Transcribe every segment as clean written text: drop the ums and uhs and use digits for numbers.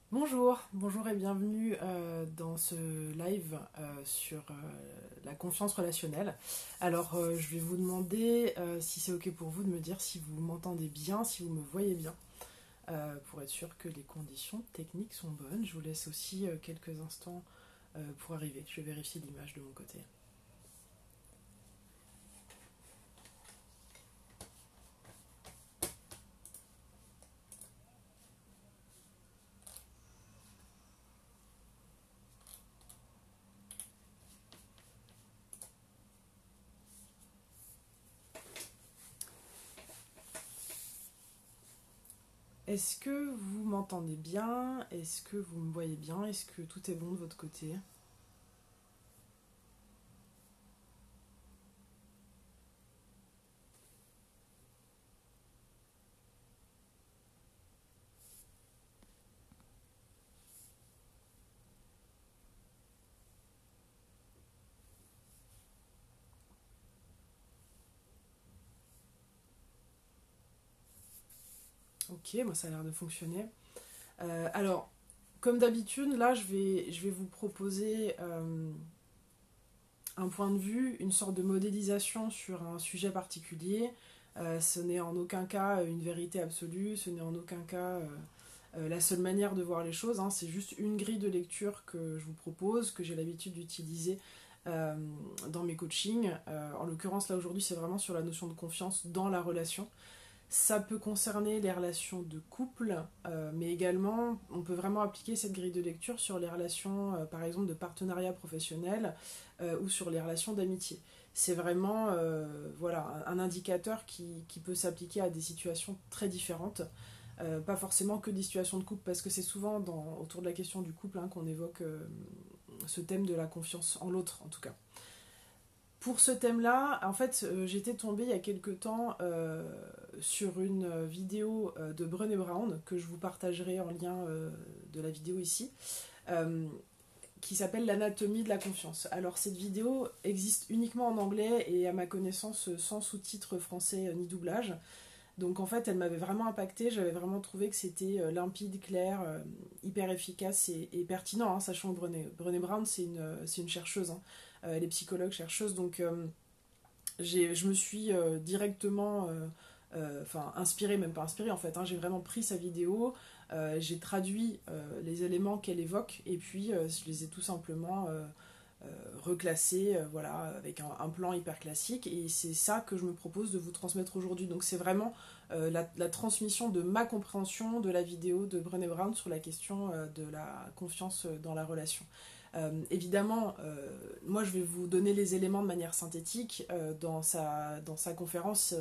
Bonjour et bienvenue dans ce live sur la confiance relationnelle. Alors je vais vous demander si c'est ok pour vous de me dire si vous m'entendez bien, si vous me voyez bien, pour être sûr que les conditions techniques sont bonnes. Je vous laisse aussi quelques instants pour arriver. Je vais vérifier l'image de mon côté. Est-ce que vous m'entendez bien? Est-ce que vous me voyez bien? Est-ce que tout est bon de votre côté? Ok, moi ça a l'air de fonctionner. Alors, comme d'habitude, là, je vais vous proposer un point de vue, une sorte de modélisation sur un sujet particulier. Ce n'est en aucun cas une vérité absolue, ce n'est en aucun cas la seule manière de voir les choses, hein. C'est juste une grille de lecture que je vous propose, que j'ai l'habitude d'utiliser euh, dans mes coachings. En l'occurrence, là aujourd'hui, c'est vraiment sur la notion de confiance dans la relation. Ça peut concerner les relations de couple, mais également on peut vraiment appliquer cette grille de lecture sur les relations, par exemple, de partenariat professionnel ou sur les relations d'amitié. C'est vraiment voilà, un indicateur qui peut s'appliquer à des situations très différentes. Pas forcément que des situations de couple, parce que c'est souvent autour de la question du couple hein, qu'on évoque ce thème de la confiance en l'autre, en tout cas. Pour ce thème-là, en fait, j'étais tombée il y a quelque temps sur une vidéo de Brené Brown que je vous partagerai en lien de la vidéo ici, euh, qui s'appelle L'anatomie de la confiance. Alors cette vidéo existe uniquement en anglais et à ma connaissance sans sous-titres français ni doublage. Donc en fait, elle m'avait vraiment impactée. J'avais vraiment trouvé que c'était limpide, clair, hyper efficace et pertinent, hein, sachant que Brené Brown, c'est une chercheuse, hein. Elle est psychologue, chercheuse, donc je me suis directement inspirée, même pas inspirée en fait, hein, j'ai vraiment pris sa vidéo, j'ai traduit les éléments qu'elle évoque et puis je les ai tout simplement reclassés, voilà, avec un plan hyper classique, et c'est ça que je me propose de vous transmettre aujourd'hui. Donc c'est vraiment la transmission de ma compréhension de la vidéo de Brené Brown sur la question de la confiance dans la relation. Évidemment, moi je vais vous donner les éléments de manière synthétique. Dans sa conférence,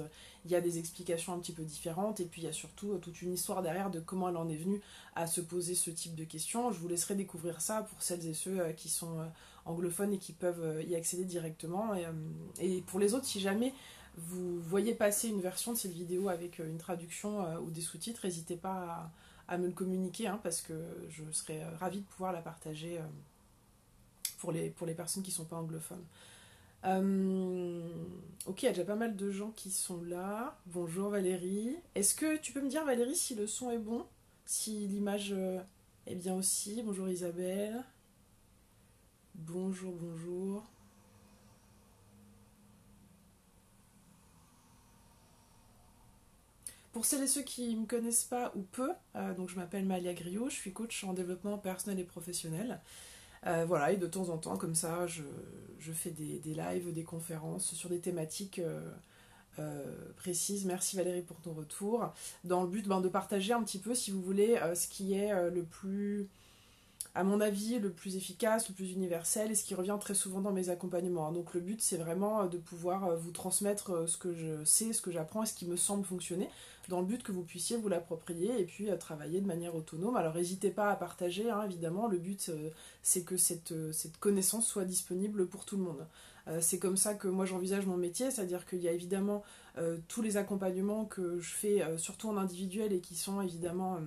il y a des explications un petit peu différentes et puis il y a surtout toute une histoire derrière de comment elle en est venue à se poser ce type de questions. Je vous laisserai découvrir ça pour celles et ceux qui sont anglophones et qui peuvent y accéder directement. Et pour les autres, si jamais vous voyez passer une version de cette vidéo avec une traduction ou des sous-titres, n'hésitez pas à me le communiquer hein, parce que je serais ravie de pouvoir la partager pour les personnes qui ne sont pas anglophones. Ok, il y a déjà pas mal de gens qui sont là. Bonjour Valérie. Est-ce que tu peux me dire Valérie si le son est bon? Si l'image est bien aussi? Bonjour Isabelle. Bonjour. Pour celles et ceux qui ne me connaissent pas ou peu, donc je m'appelle Malia Griot, je suis coach en développement personnel et professionnel. Voilà, et de temps en temps, comme ça, je fais des lives, des conférences sur des thématiques précises. Merci Valérie pour ton retour. Dans le but de partager un petit peu, si vous voulez, ce qui est le plus, à mon avis, le plus efficace, le plus universel et ce qui revient très souvent dans mes accompagnements. Donc le but, c'est vraiment de pouvoir vous transmettre ce que je sais, ce que j'apprends et ce qui me semble fonctionner, dans le but que vous puissiez vous l'approprier et puis travailler de manière autonome. Alors n'hésitez pas à partager, hein, évidemment. Le but, c'est que cette connaissance soit disponible pour tout le monde. C'est comme ça que moi j'envisage mon métier, c'est-à-dire qu'il y a évidemment tous les accompagnements que je fais, surtout en individuel, et qui sont évidemment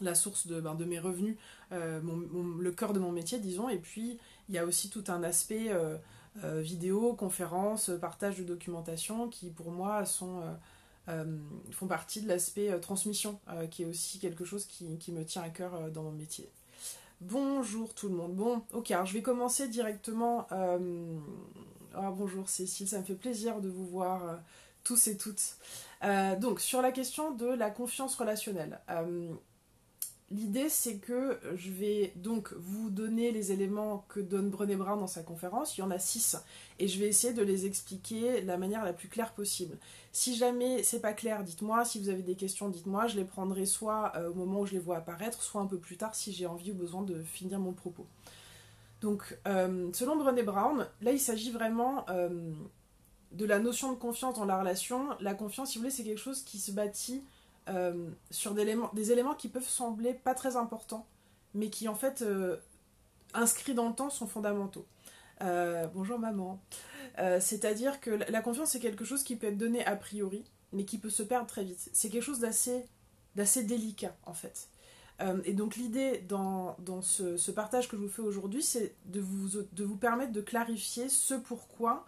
la source de mes revenus, le cœur de mon métier, disons. Et puis, il y a aussi tout un aspect vidéo, conférence, partage de documentation qui, pour moi, sont font partie de l'aspect transmission, qui est aussi quelque chose qui me tient à cœur dans mon métier. Bonjour tout le monde. Bon, ok, alors je vais commencer directement. Bonjour Cécile, ça me fait plaisir de vous voir tous et toutes. Donc, sur la question de la confiance relationnelle. L'idée, c'est que je vais donc vous donner les éléments que donne Brené Brown dans sa conférence. Il y en a 6. Et je vais essayer de les expliquer de la manière la plus claire possible. Si jamais c'est pas clair, dites-moi. Si vous avez des questions, dites-moi. Je les prendrai soit au moment où je les vois apparaître, soit un peu plus tard si j'ai envie ou besoin de finir mon propos. Donc, selon Brené Brown, là, il s'agit vraiment de la notion de confiance dans la relation. La confiance, si vous voulez, c'est quelque chose qui se bâtit sur des éléments qui peuvent sembler pas très importants, mais qui en fait, inscrits dans le temps, sont fondamentaux. Bonjour maman. C'est-à-dire que la confiance, c'est quelque chose qui peut être donné a priori, mais qui peut se perdre très vite. C'est quelque chose d'assez délicat, en fait. Et donc l'idée dans ce partage que je vous fais aujourd'hui, c'est de vous permettre de clarifier ce pourquoi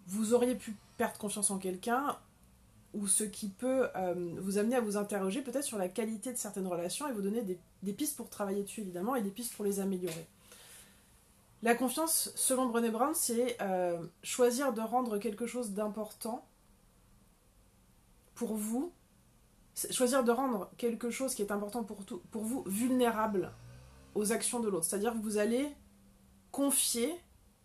vous auriez pu perdre confiance en quelqu'un, ou ce qui peut vous amener à vous interroger peut-être sur la qualité de certaines relations et vous donner des pistes pour travailler dessus évidemment et des pistes pour les améliorer. La confiance, selon Brené Brown, c'est choisir de rendre quelque chose d'important pour vous, choisir de rendre quelque chose qui est important pour vous vulnérable aux actions de l'autre. C'est-à-dire que vous allez confier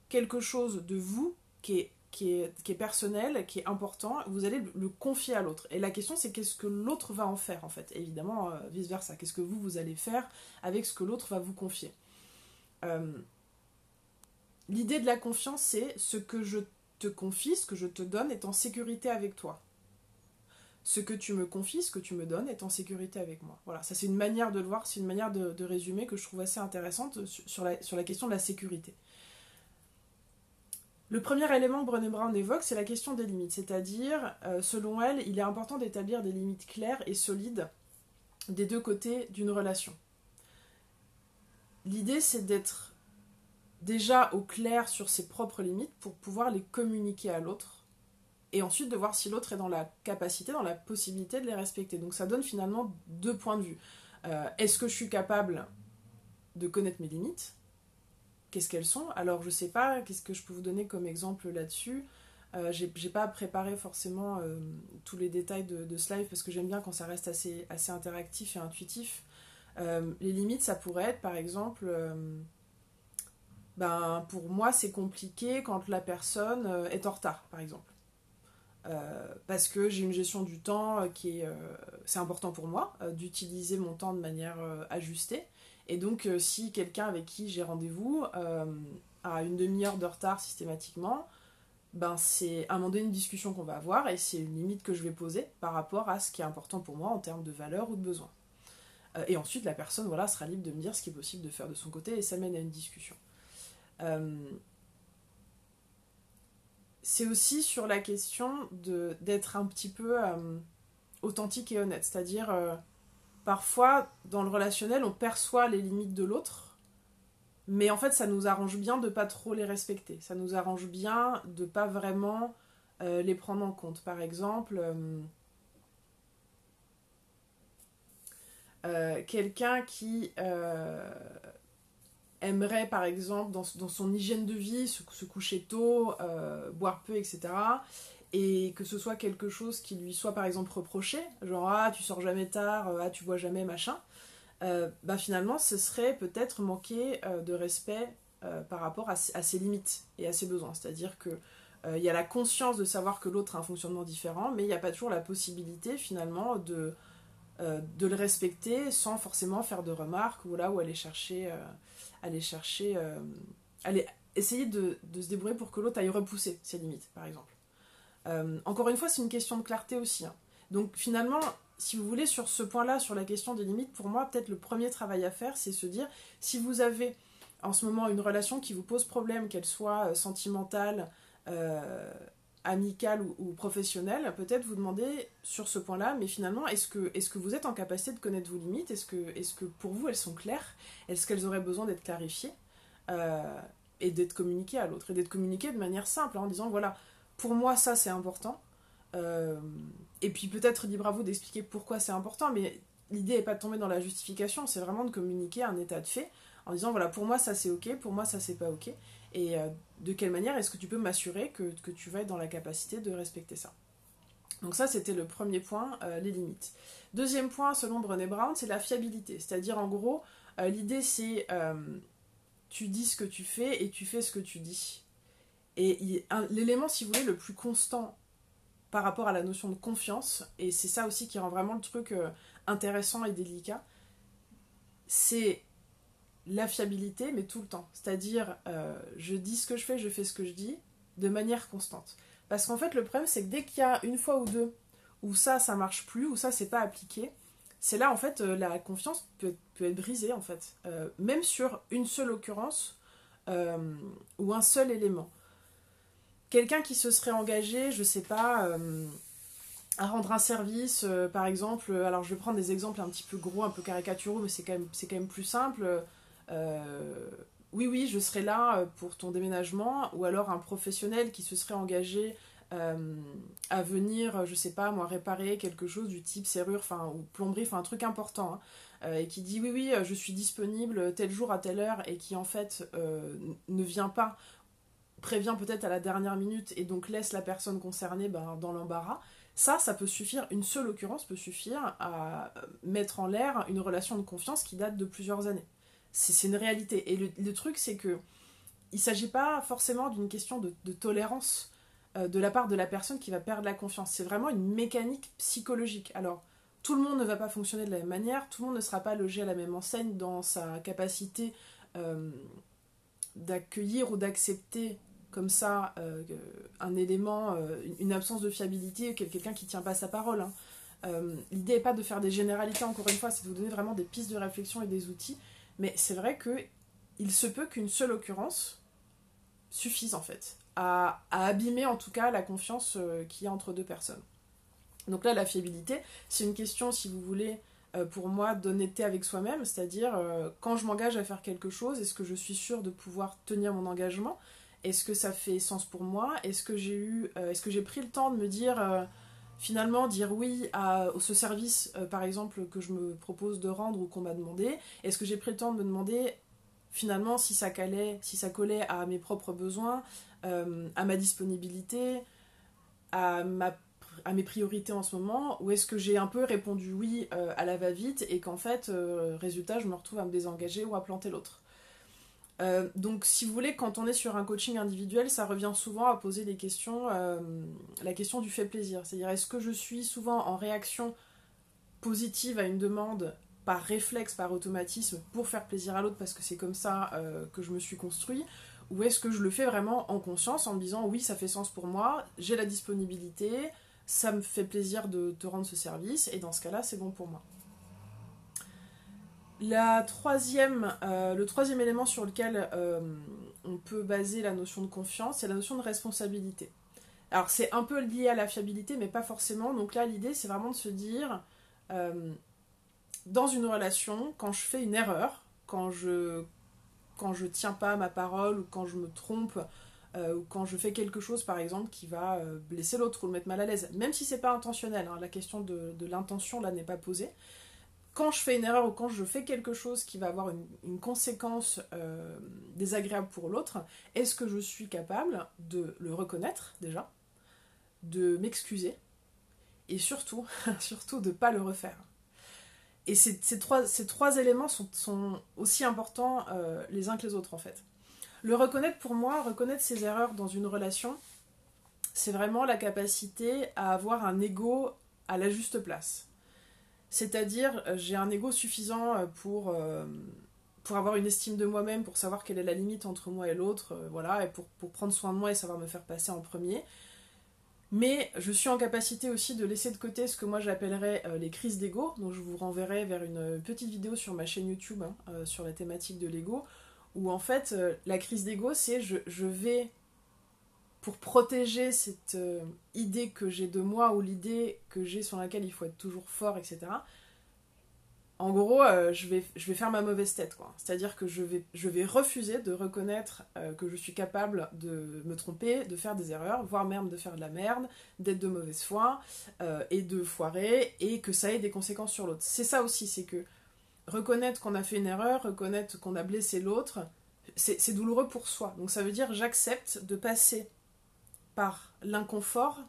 quelque chose de vous qui est personnel, qui est important, vous allez le confier à l'autre. Et la question, c'est qu'est-ce que l'autre va en faire, en fait. Et évidemment, vice-versa. Qu'est-ce que vous allez faire avec ce que l'autre va vous confier. L'idée de la confiance, c'est ce que je te confie, ce que je te donne est en sécurité avec toi. Ce que tu me confies, ce que tu me donnes est en sécurité avec moi. Voilà, ça c'est une manière de le voir, c'est une manière de résumer que je trouve assez intéressante sur la question de la sécurité. Le premier élément que Brené Brown évoque, c'est la question des limites. C'est-à-dire, selon elle, il est important d'établir des limites claires et solides des deux côtés d'une relation. L'idée, c'est d'être déjà au clair sur ses propres limites pour pouvoir les communiquer à l'autre et ensuite de voir si l'autre est dans la capacité, dans la possibilité de les respecter. Donc ça donne finalement deux points de vue. Est-ce que je suis capable de connaître mes limites ? Qu'est-ce qu'elles sont ? Alors je sais pas, qu'est-ce que je peux vous donner comme exemple là-dessus ? J'ai pas préparé forcément tous les détails de ce live parce que j'aime bien quand ça reste assez interactif et intuitif. Les limites, ça pourrait être par exemple, pour moi c'est compliqué quand la personne est en retard par exemple. Parce que j'ai une gestion du temps c'est important pour moi d'utiliser mon temps de manière ajustée. Et donc, si quelqu'un avec qui j'ai rendez-vous a une demi-heure de retard systématiquement, c'est à un moment donné une discussion qu'on va avoir et c'est une limite que je vais poser par rapport à ce qui est important pour moi en termes de valeur ou de besoin. Et ensuite, la personne sera libre de me dire ce qui est possible de faire de son côté et ça mène à une discussion. C'est aussi sur la question d'être un petit peu authentique et honnête, c'est-à-dire... Parfois, dans le relationnel, on perçoit les limites de l'autre, mais en fait, ça nous arrange bien de pas trop les respecter. Ça nous arrange bien de pas vraiment les prendre en compte. Par exemple, quelqu'un qui aimerait, par exemple, dans son hygiène de vie, se coucher tôt, boire peu, etc., et que ce soit quelque chose qui lui soit par exemple reproché, genre tu sors jamais tard, tu bois jamais, machin, finalement ce serait peut-être manquer de respect par rapport à ses limites et à ses besoins. C'est-à-dire que y a la conscience de savoir que l'autre a un fonctionnement différent, mais il n'y a pas toujours la possibilité finalement de le respecter sans forcément faire de remarques ou essayer de se débrouiller pour que l'autre aille repousser ses limites, par exemple. Encore une fois, c'est une question de clarté aussi. Donc finalement, si vous voulez, sur ce point-là, sur la question des limites, pour moi, peut-être le premier travail à faire, c'est se dire, si vous avez en ce moment une relation qui vous pose problème, qu'elle soit sentimentale, amicale ou professionnelle, peut-être vous demander sur ce point-là, mais finalement, est-ce que vous êtes en capacité de connaître vos limites ? Est-ce que pour vous, elles sont claires ? Est-ce qu'elles auraient besoin d'être clarifiées et d'être communiquées à l'autre ? Et d'être communiquées de manière simple, en disant, voilà, pour moi, ça, c'est important. Et puis peut-être libre à vous d'expliquer pourquoi c'est important, mais l'idée n'est pas de tomber dans la justification, c'est vraiment de communiquer un état de fait en disant voilà, pour moi ça c'est ok, pour moi ça c'est pas ok, et de quelle manière est-ce que tu peux m'assurer que tu vas être dans la capacité de respecter ça. Donc ça c'était le premier point, les limites. Deuxième point, selon Brené Brown, c'est la fiabilité, c'est-à-dire en gros, l'idée c'est tu dis ce que tu fais et tu fais ce que tu dis. Et l'élément, si vous voulez, le plus constant par rapport à la notion de confiance, et c'est ça aussi qui rend vraiment le truc intéressant et délicat, c'est la fiabilité, mais tout le temps. C'est-à-dire, je dis ce que je fais ce que je dis, de manière constante. Parce qu'en fait, le problème, c'est que dès qu'il y a une fois ou deux où ça marche plus, où ça, c'est pas appliqué, c'est là, en fait, la confiance peut être brisée, en fait. Même sur une seule occurrence, ou un seul élément. Quelqu'un qui se serait engagé, je sais pas, à rendre un service, par exemple, alors je vais prendre des exemples un petit peu gros, un peu caricaturaux, mais c'est quand même plus simple. Oui, je serai là pour ton déménagement, ou alors un professionnel qui se serait engagé à venir, je sais pas, moi, réparer quelque chose du type serrure, enfin, ou plomberie, enfin, un truc important, hein, et qui dit oui, je suis disponible tel jour à telle heure, et qui en fait ne vient pas, prévient peut-être à la dernière minute, et donc laisse la personne concernée dans l'embarras. Ça peut suffire, une seule occurrence peut suffire à mettre en l'air une relation de confiance qui date de plusieurs années. C'est une réalité. Et le truc, c'est que il ne s'agit pas forcément d'une question de tolérance de la part de la personne qui va perdre la confiance. C'est vraiment une mécanique psychologique. Alors, tout le monde ne va pas fonctionner de la même manière, tout le monde ne sera pas logé à la même enseigne dans sa capacité d'accueillir ou d'accepter comme ça un élément, une absence de fiabilité, quelqu'un qui ne tient pas sa parole. Hein. L'idée n'est pas de faire des généralités, encore une fois, c'est de vous donner vraiment des pistes de réflexion et des outils, mais c'est vrai qu'il se peut qu'une seule occurrence suffise en fait à abîmer en tout cas la confiance qu'il y a entre deux personnes. Donc là, la fiabilité, c'est une question, si vous voulez, pour moi, d'honnêteté avec soi-même, c'est-à-dire quand je m'engage à faire quelque chose, est-ce que je suis sûre de pouvoir tenir mon engagement ? Est-ce que ça fait sens pour moi ? Est-ce que j'ai pris le temps de me dire, finalement, dire oui à ce service, par exemple, que je me propose de rendre ou qu'on m'a demandé ? Est-ce que j'ai pris le temps de me demander, finalement, si ça collait à mes propres besoins, à ma disponibilité, à mes priorités en ce moment, ou est-ce que j'ai un peu répondu oui à la va-vite et qu'en fait, résultat, je me retrouve à me désengager ou à planter l'autre. Donc si vous voulez, quand on est sur un coaching individuel, ça revient souvent à poser des questions, la question du fait plaisir. C'est-à-dire, est-ce que je suis souvent en réaction positive à une demande par réflexe, par automatisme, pour faire plaisir à l'autre parce que c'est comme ça que je me suis construit, ou est-ce que je le fais vraiment en conscience en me disant oui, ça fait sens pour moi, j'ai la disponibilité, ça me fait plaisir de te rendre ce service, et dans ce cas-là, c'est bon pour moi. Le troisième élément sur lequel on peut baser la notion de confiance, c'est la notion de responsabilité. Alors c'est un peu lié à la fiabilité, mais pas forcément. Donc là, l'idée, c'est vraiment de se dire, dans une relation, quand je fais une erreur, quand je tiens pas ma parole, ou quand je me trompe, ou quand je fais quelque chose, par exemple, qui va blesser l'autre ou le mettre mal à l'aise, même si c'est pas intentionnel, hein, la question de l'intention là n'est pas posée. Quand je fais une erreur ou quand je fais quelque chose qui va avoir une conséquence désagréable pour l'autre, est-ce que je suis capable de le reconnaître déjà, de m'excuser et surtout de ne pas le refaire. Et ces trois éléments sont aussi importants les uns que les autres en fait. Le reconnaître, pour moi, reconnaître ses erreurs dans une relation, c'est vraiment la capacité à avoir un ego à la juste place. C'est-à-dire, j'ai un ego suffisant pour avoir une estime de moi-même, pour savoir quelle est la limite entre moi et l'autre, voilà, et pour prendre soin de moi et savoir me faire passer en premier. Mais je suis en capacité aussi de laisser de côté ce que moi j'appellerais les crises d'ego, donc je vous renverrai vers une petite vidéo sur ma chaîne YouTube sur la thématique de l'ego, où en fait, la crise d'ego, c'est je vais, pour protéger cette idée que j'ai de moi, ou l'idée que j'ai sur laquelle il faut être toujours fort, etc., En gros, je vais faire ma mauvaise tête, quoi. C'est-à-dire que je vais refuser de reconnaître que je suis capable de me tromper, de faire des erreurs, voire même de faire de la merde, d'être de mauvaise foi, et de foirer, et que ça ait des conséquences sur l'autre. C'est ça aussi, c'est que reconnaître qu'on a fait une erreur, reconnaître qu'on a blessé l'autre, c'est douloureux pour soi. Donc ça veut dire j'accepte de passer par l'inconfort,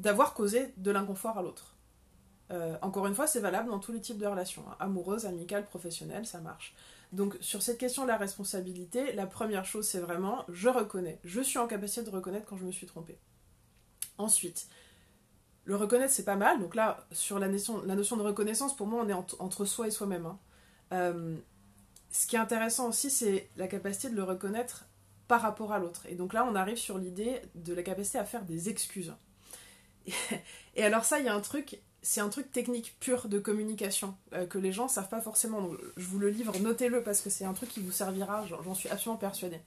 d'avoir causé de l'inconfort à l'autre. Encore une fois, c'est valable dans tous les types de relations, hein. Amoureuses, amicales, professionnelles, ça marche. Donc sur cette question de la responsabilité, la première chose c'est vraiment, je reconnais, je suis en capacité de reconnaître quand je me suis trompée. Ensuite, le reconnaître c'est pas mal, donc là, sur la notion de reconnaissance, pour moi on est entre soi et soi-même, hein. Ce qui est intéressant aussi, c'est la capacité de le reconnaître par rapport à l'autre. Et donc là, on arrive sur l'idée de la capacité à faire des excuses. Et alors ça, il y a un truc, c'est un truc technique pur de communication que les gens savent pas forcément. Donc, je vous le livre, notez-le parce que c'est un truc qui vous servira, j'en suis absolument persuadée.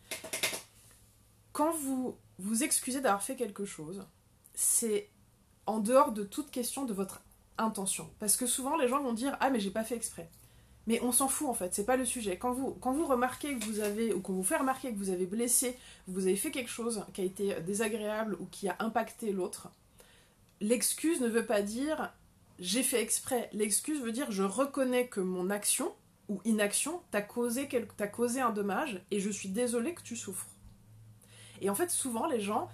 Quand vous vous excusez d'avoir fait quelque chose, c'est en dehors de toute question de votre intention. Parce que souvent, les gens vont dire « Ah, mais j'ai pas fait exprès ». Mais on s'en fout en fait, c'est pas le sujet. Quand vous remarquez que vous avez, ou qu'on vous fait remarquer que vous avez blessé, vous avez fait quelque chose qui a été désagréable ou qui a impacté l'autre, l'excuse ne veut pas dire j'ai fait exprès. L'excuse veut dire je reconnais que mon action ou inaction t'a causé un dommage et je suis désolée que tu souffres. Et en fait, souvent les gens,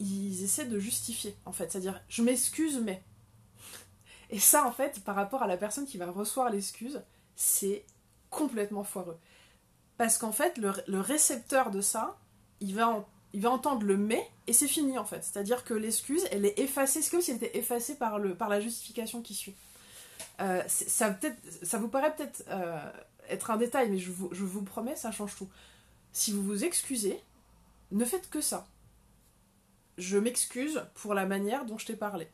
ils essaient de justifier en fait, c'est-à-dire je m'excuse mais. Et ça en fait, par rapport à la personne qui va recevoir l'excuse, c'est complètement foireux. Parce qu'en fait, le récepteur de ça, il va entendre le mais, et c'est fini en fait. C'est-à-dire que l'excuse, elle est effacée, c'est comme si elle était effacée par la justification qui suit. Ça vous paraît peut-être être un détail, mais je vous promets, ça change tout. Si vous vous excusez, ne faites que ça. Je m'excuse pour la manière dont je t'ai parlé.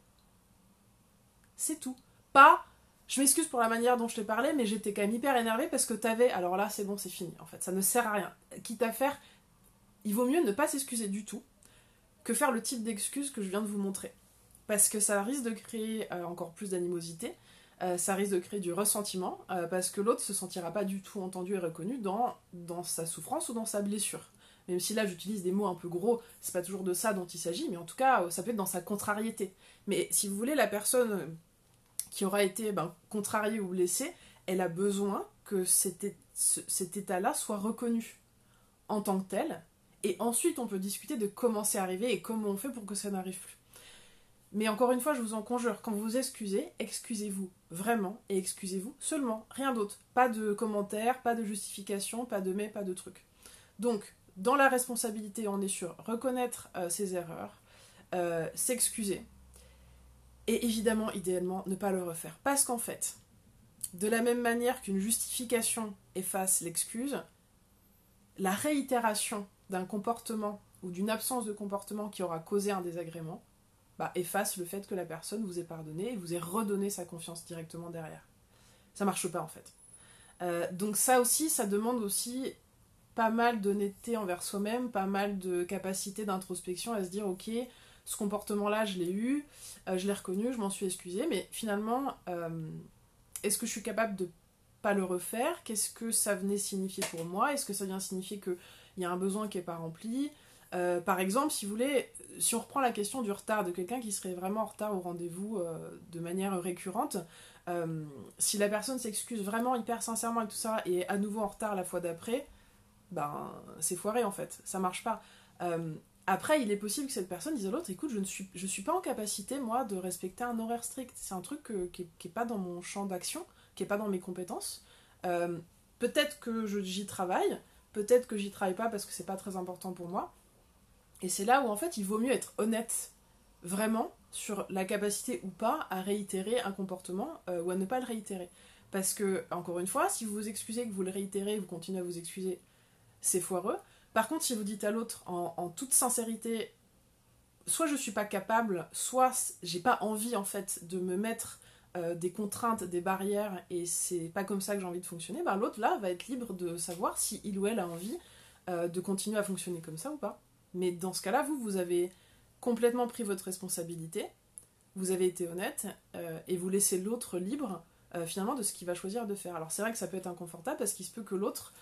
C'est tout. Pas... Je m'excuse pour la manière dont je t'ai parlé, mais j'étais quand même hyper énervée parce que t'avais... Alors là, c'est bon, c'est fini, en fait. Ça ne sert à rien. Quitte à faire... Il vaut mieux ne pas s'excuser du tout que faire le type d'excuse que je viens de vous montrer. Parce que ça risque de créer encore plus d'animosité, ça risque de créer du ressentiment, parce que l'autre se sentira pas du tout entendu et reconnu dans sa souffrance ou dans sa blessure. Même si là, j'utilise des mots un peu gros, c'est pas toujours de ça dont il s'agit, mais en tout cas, ça peut être dans sa contrariété. Mais si vous voulez, la personne... qui aura été contrariée ou blessée, elle a besoin que cet état-là soit reconnu en tant que tel, et ensuite on peut discuter de comment c'est arrivé et comment on fait pour que ça n'arrive plus. Mais encore une fois, je vous en conjure, quand vous vous excusez, excusez-vous vraiment, et excusez-vous seulement, rien d'autre. Pas de commentaires, pas de justification, pas de mais, pas de trucs. Donc, dans la responsabilité, on est sur reconnaître ses erreurs, s'excuser, et évidemment, idéalement, ne pas le refaire. Parce qu'en fait, de la même manière qu'une justification efface l'excuse, la réitération d'un comportement ou d'une absence de comportement qui aura causé un désagrément efface le fait que la personne vous ait pardonné et vous ait redonné sa confiance directement derrière. Ça marche pas en fait. Donc ça aussi, ça demande aussi pas mal d'honnêteté envers soi-même, pas mal de capacité d'introspection à se dire ok, ce comportement-là, je l'ai eu, je l'ai reconnu, je m'en suis excusée, mais finalement, est-ce que je suis capable de pas le refaire? Qu'est-ce que ça venait signifier pour moi? Est-ce que ça vient signifier qu'il y a un besoin qui n'est pas rempli? Par exemple, si vous voulez, si on reprend la question du retard de quelqu'un qui serait vraiment en retard au rendez-vous de manière récurrente, si la personne s'excuse vraiment hyper sincèrement et tout ça, et est à nouveau en retard la fois d'après, c'est foiré en fait, ça marche pas. Après, il est possible que cette personne dise à l'autre, écoute, je suis pas en capacité, moi, de respecter un horaire strict. C'est un truc qui est pas dans mon champ d'action, qui est pas dans mes compétences. Peut-être que j'y travaille, peut-être que j'y travaille pas parce que c'est pas très important pour moi. Et c'est là où, en fait, il vaut mieux être honnête, vraiment, sur la capacité ou pas à réitérer un comportement ou à ne pas le réitérer. Parce que, encore une fois, si vous vous excusez, que vous le réitérez, vous continuez à vous excuser, c'est foireux. Par contre, si vous dites à l'autre en toute sincérité, soit je suis pas capable, soit j'ai pas envie en fait de me mettre des contraintes, des barrières, et c'est pas comme ça que j'ai envie de fonctionner, l'autre là va être libre de savoir si il ou elle a envie de continuer à fonctionner comme ça ou pas. Mais dans ce cas-là, vous avez complètement pris votre responsabilité, vous avez été honnête, et vous laissez l'autre libre finalement de ce qu'il va choisir de faire. Alors c'est vrai que ça peut être inconfortable parce qu'il se peut que l'autre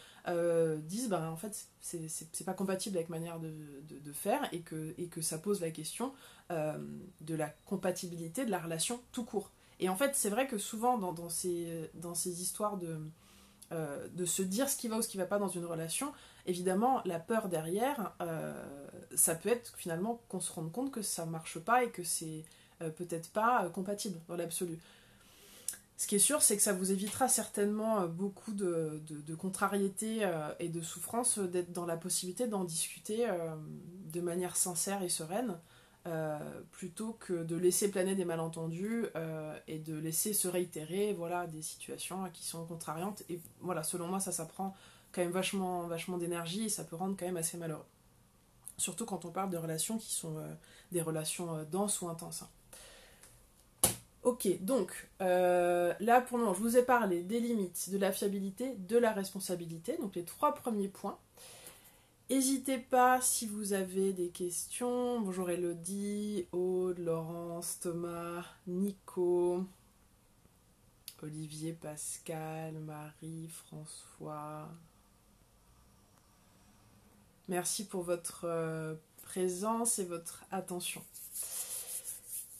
dise ben en fait c'est pas compatible avec ma manière de faire et que ça pose la question de la compatibilité de la relation tout court. Et en fait c'est vrai que souvent dans ces histoires de se dire ce qui va ou ce qui va pas dans une relation, évidemment la peur derrière ça peut être finalement qu'on se rende compte que ça marche pas et que c'est peut-être pas compatible dans l'absolu. Ce qui est sûr, c'est que ça vous évitera certainement beaucoup de contrariétés et de souffrances d'être dans la possibilité d'en discuter de manière sincère et sereine, plutôt que de laisser planer des malentendus et de laisser se réitérer voilà, des situations qui sont contrariantes. Et voilà, selon moi, ça prend quand même vachement d'énergie et ça peut rendre quand même assez malheureux. Surtout quand on parle de relations qui sont des relations denses ou intenses. Ok, donc là pour le moment je vous ai parlé des limites, de la fiabilité, de la responsabilité, donc les 3 premiers points. N'hésitez pas si vous avez des questions. Bonjour Elodie, Aude, Laurence, Thomas, Nico, Olivier, Pascal, Marie, François. Merci pour votre présence et votre attention.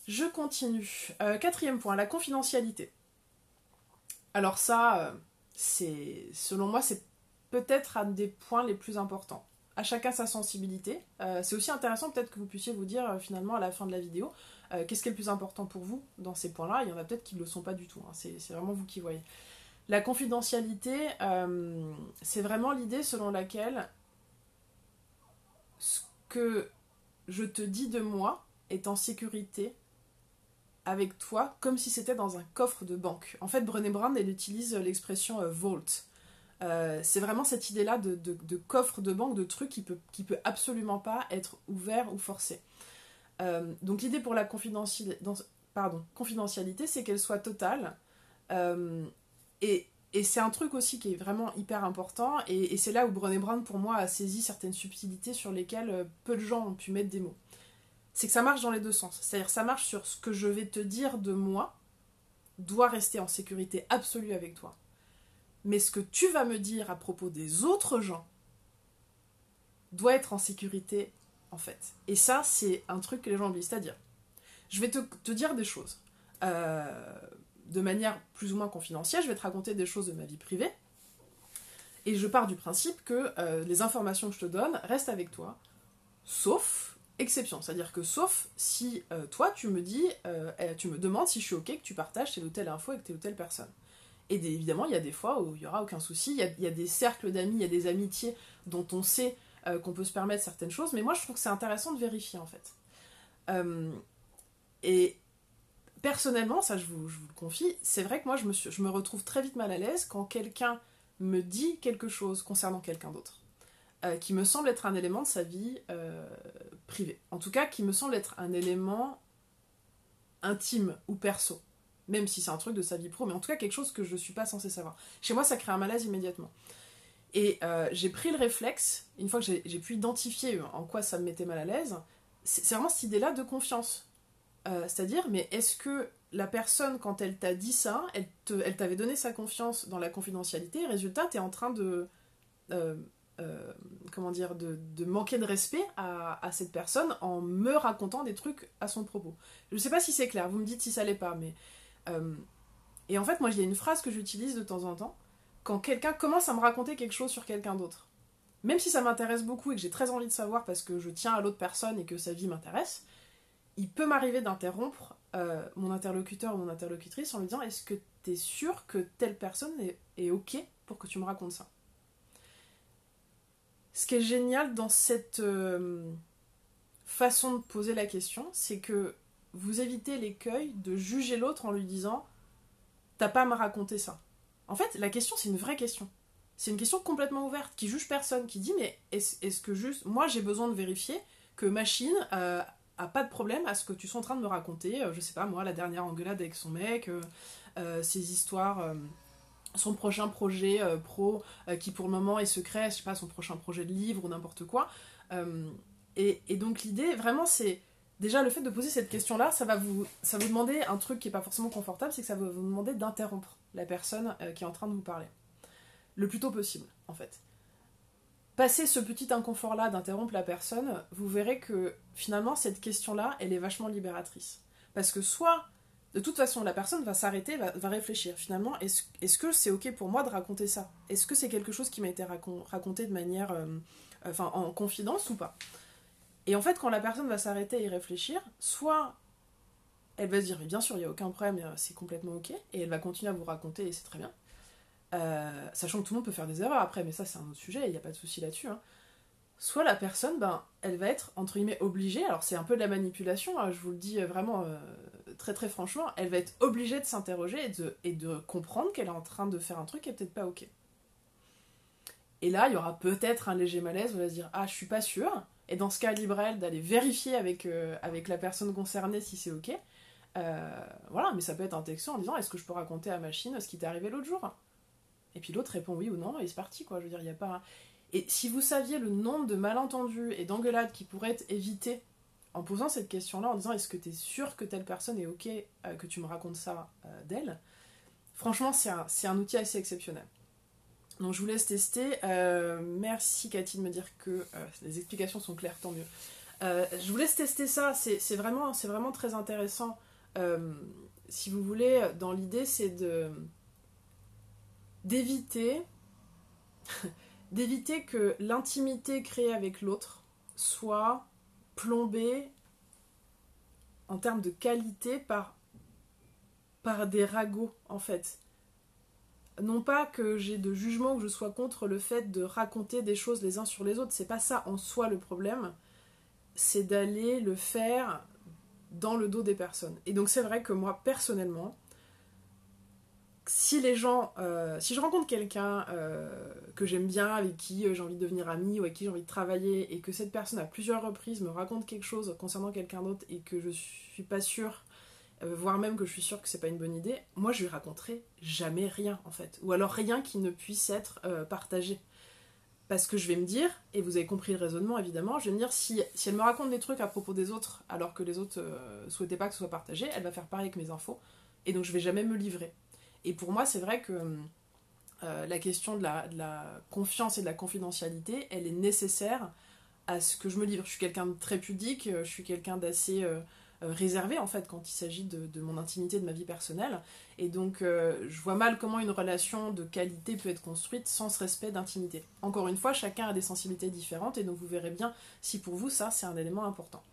Je continue. 4e point, la confidentialité. Alors ça, selon moi, c'est peut-être un des points les plus importants. À chacun sa sensibilité. C'est aussi intéressant peut-être que vous puissiez vous dire finalement à la fin de la vidéo qu'est-ce qui est le plus important pour vous dans ces points-là. Il y en a peut-être qui ne le sont pas du tout. Hein. C'est vraiment vous qui voyez. La confidentialité, c'est vraiment l'idée selon laquelle ce que je te dis de moi est en sécurité avec toi, comme si c'était dans un coffre de banque. En fait, Brené Brown, elle utilise l'expression vault. C'est vraiment cette idée-là de coffre de banque, de truc qui peut absolument pas être ouvert ou forcé. Donc l'idée pour la confidentialité, c'est qu'elle soit totale. Et c'est un truc aussi qui est vraiment hyper important. Et c'est là où Brené Brown, pour moi, a saisi certaines subtilités sur lesquelles peu de gens ont pu mettre des mots. C'est que ça marche dans les deux sens. C'est-à-dire ça marche sur ce que je vais te dire de moi doit rester en sécurité absolue avec toi. Mais ce que tu vas me dire à propos des autres gens doit être en sécurité, en fait. Et ça, c'est un truc que les gens oublient. C'est-à-dire, je vais te dire des choses de manière plus ou moins confidentielle. Je vais te raconter des choses de ma vie privée. Et je pars du principe que les informations que je te donne restent avec toi, sauf exception, c'est-à-dire que sauf si toi tu me demandes si je suis ok que tu partages telle ou telle info avec telle ou telle personne. Et évidemment il y a des fois où il n'y aura aucun souci, il y a des cercles d'amis, il y a des amitiés dont on sait qu'on peut se permettre certaines choses, mais moi je trouve que c'est intéressant de vérifier en fait. Et personnellement, ça je vous le confie, c'est vrai que moi je me retrouve très vite mal à l'aise quand quelqu'un me dit quelque chose concernant quelqu'un d'autre. Qui me semble être un élément de sa vie privée. En tout cas, qui me semble être un élément intime ou perso. Même si c'est un truc de sa vie pro, mais en tout cas quelque chose que je ne suis pas censée savoir. Chez moi, ça crée un malaise immédiatement. Et j'ai pris le réflexe, une fois que j'ai pu identifier en quoi ça me mettait mal à l'aise, c'est vraiment cette idée-là de confiance. C'est-à-dire, mais est-ce que la personne, quand elle t'a dit ça, elle t'avait donné sa confiance dans la confidentialité, et résultat, t'es en train de manquer de respect à cette personne en me racontant des trucs à son propos. Je sais pas si c'est clair, vous me dites si ça l'est pas, mais et en fait moi il y a une phrase que j'utilise de temps en temps quand quelqu'un commence à me raconter quelque chose sur quelqu'un d'autre, même si ça m'intéresse beaucoup et que j'ai très envie de savoir parce que je tiens à l'autre personne et que sa vie m'intéresse, il peut m'arriver d'interrompre mon interlocuteur ou mon interlocutrice en lui disant est-ce que t'es sûr que telle personne est ok pour que tu me racontes ça. Ce qui est génial dans cette façon de poser la question, c'est que vous évitez l'écueil de juger l'autre en lui disant « t'as pas à me raconter ça ». En fait, la question, c'est une vraie question. C'est une question complètement ouverte, qui juge personne, qui dit « mais est-ce que juste, moi j'ai besoin de vérifier que machine a pas de problème à ce que tu sois en train de me raconter, je sais pas moi, la dernière engueulade avec son mec, ses histoires... son prochain projet pro qui pour le moment est secret, je sais pas, son prochain projet de livre ou n'importe quoi. Et donc l'idée, vraiment, c'est déjà le fait de poser cette question-là, ça va vous demander un truc qui est pas forcément confortable, c'est que ça va vous demander d'interrompre. la personne qui est en train de vous parler. Le plus tôt possible, en fait. Passer ce petit inconfort-là d'interrompre la personne, vous verrez que finalement, cette question-là, elle est vachement libératrice. Parce que soit, de toute façon, la personne va s'arrêter, va réfléchir. Finalement, est-ce que c'est ok pour moi de raconter ça? Est-ce que c'est quelque chose qui m'a été raconté de manière... en confidence ou pas? Et en fait, quand la personne va s'arrêter et y réfléchir, soit elle va se dire, mais bien sûr, il n'y a aucun problème, c'est complètement ok, et elle va continuer à vous raconter, et c'est très bien. Sachant que tout le monde peut faire des erreurs après, mais ça c'est un autre sujet, il n'y a pas de souci là-dessus. Hein. Soit la personne, elle va être, entre guillemets, obligée, alors c'est un peu de la manipulation, hein, je vous le dis vraiment très très franchement, elle va être obligée de s'interroger et de comprendre qu'elle est en train de faire un truc qui est peut-être pas ok. Et là, il y aura peut-être un léger malaise, où elle va se dire, ah, je suis pas sûre, et dans ce cas, libre elle d'aller vérifier avec la personne concernée si c'est ok. Voilà, mais ça peut être un texto en disant, est-ce que je peux raconter à machine ce qui t'est arrivé l'autre jour? Et puis l'autre répond oui ou non, et c'est parti, quoi. Je veux dire, il n'y a pas... Et si vous saviez le nombre de malentendus et d'engueulades qui pourraient être évités en posant cette question-là, en disant est-ce que t'es sûr que telle personne est ok que tu me racontes ça d'elle, franchement, c'est un outil assez exceptionnel. Donc je vous laisse tester. Merci Cathy de me dire que les explications sont claires, tant mieux. Je vous laisse tester ça, c'est vraiment très intéressant. Si vous voulez, dans l'idée, c'est d'éviter que l'intimité créée avec l'autre soit plombée en termes de qualité par des ragots, en fait. Non pas que j'ai de jugement ou que je sois contre le fait de raconter des choses les uns sur les autres, c'est pas ça en soi le problème, c'est d'aller le faire dans le dos des personnes. Et donc c'est vrai que moi, personnellement, si je rencontre quelqu'un que j'aime bien, avec qui j'ai envie de devenir amie ou avec qui j'ai envie de travailler, et que cette personne à plusieurs reprises me raconte quelque chose concernant quelqu'un d'autre et que je suis pas sûre, voire même que je suis sûre que c'est pas une bonne idée, moi je lui raconterai jamais rien en fait, ou alors rien qui ne puisse être partagé. Parce que je vais me dire, et vous avez compris le raisonnement évidemment, je vais me dire si elle me raconte des trucs à propos des autres alors que les autres souhaitaient pas que ce soit partagé, elle va faire pareil avec mes infos, et donc je vais jamais me livrer. Et pour moi, c'est vrai que la question de la confiance et de la confidentialité, elle est nécessaire à ce que je me livre. Je suis quelqu'un de très pudique, je suis quelqu'un d'assez réservé, en fait, quand il s'agit de mon intimité, de ma vie personnelle. Et donc, je vois mal comment une relation de qualité peut être construite sans ce respect d'intimité. Encore une fois, chacun a des sensibilités différentes, et donc vous verrez bien si pour vous, ça, c'est un élément important.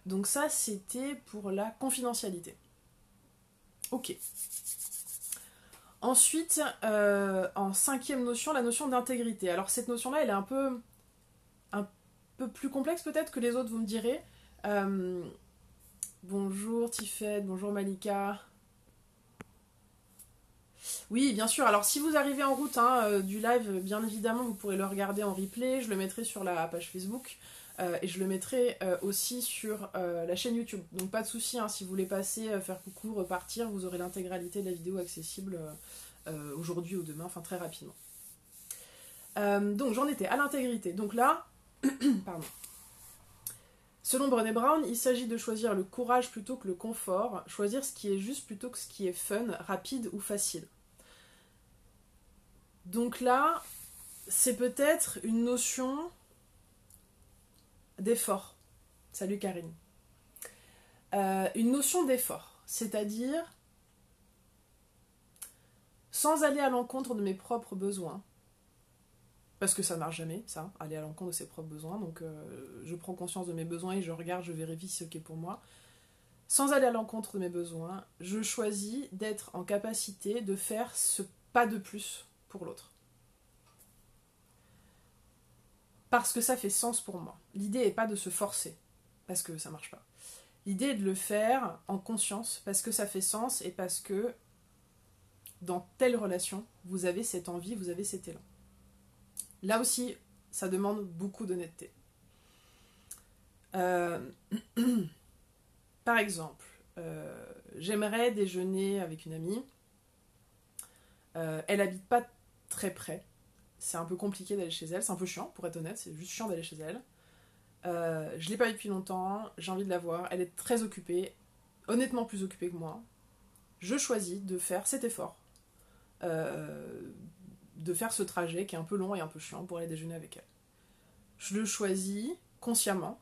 Donc ça, c'était pour la confidentialité. Ok. Ensuite, en cinquième notion, la notion d'intégrité. Alors cette notion-là, elle est un peu plus complexe peut-être que les autres, vous me direz. Bonjour Tifed, bonjour Malika. Oui, bien sûr. Alors si vous arrivez en route du live, bien évidemment, vous pourrez le regarder en replay. Je le mettrai sur la page Facebook. Et je le mettrai aussi sur la chaîne YouTube. Donc pas de souci, si vous voulez passer, faire coucou, repartir, vous aurez l'intégralité de la vidéo accessible aujourd'hui ou demain, enfin très rapidement. Donc j'en étais à l'intégrité. Donc là, pardon. Selon Brené Brown, il s'agit de choisir le courage plutôt que le confort, choisir ce qui est juste plutôt que ce qui est fun, rapide ou facile. Donc là, c'est peut-être une notion d'effort. Salut Karine. Une notion d'effort, c'est-à-dire sans aller à l'encontre de mes propres besoins, parce que ça marche jamais, ça, aller à l'encontre de ses propres besoins, donc je prends conscience de mes besoins et je regarde, je vérifie ce qui est pour moi. Sans aller à l'encontre de mes besoins, je choisis d'être en capacité de faire ce pas de plus pour l'autre. Parce que ça fait sens pour moi. L'idée n'est pas de se forcer, parce que ça marche pas. L'idée est de le faire en conscience, parce que ça fait sens et parce que dans telle relation, vous avez cette envie, vous avez cet élan. Là aussi, ça demande beaucoup d'honnêteté. Par exemple, j'aimerais déjeuner avec une amie. Elle habite pas très près. C'est un peu compliqué d'aller chez elle. C'est un peu chiant, pour être honnête. C'est juste chiant d'aller chez elle. Je l'ai pas vue depuis longtemps. J'ai envie de la voir. Elle est très occupée. Honnêtement plus occupée que moi. Je choisis de faire cet effort. de faire ce trajet qui est un peu long et un peu chiant pour aller déjeuner avec elle. Je le choisis consciemment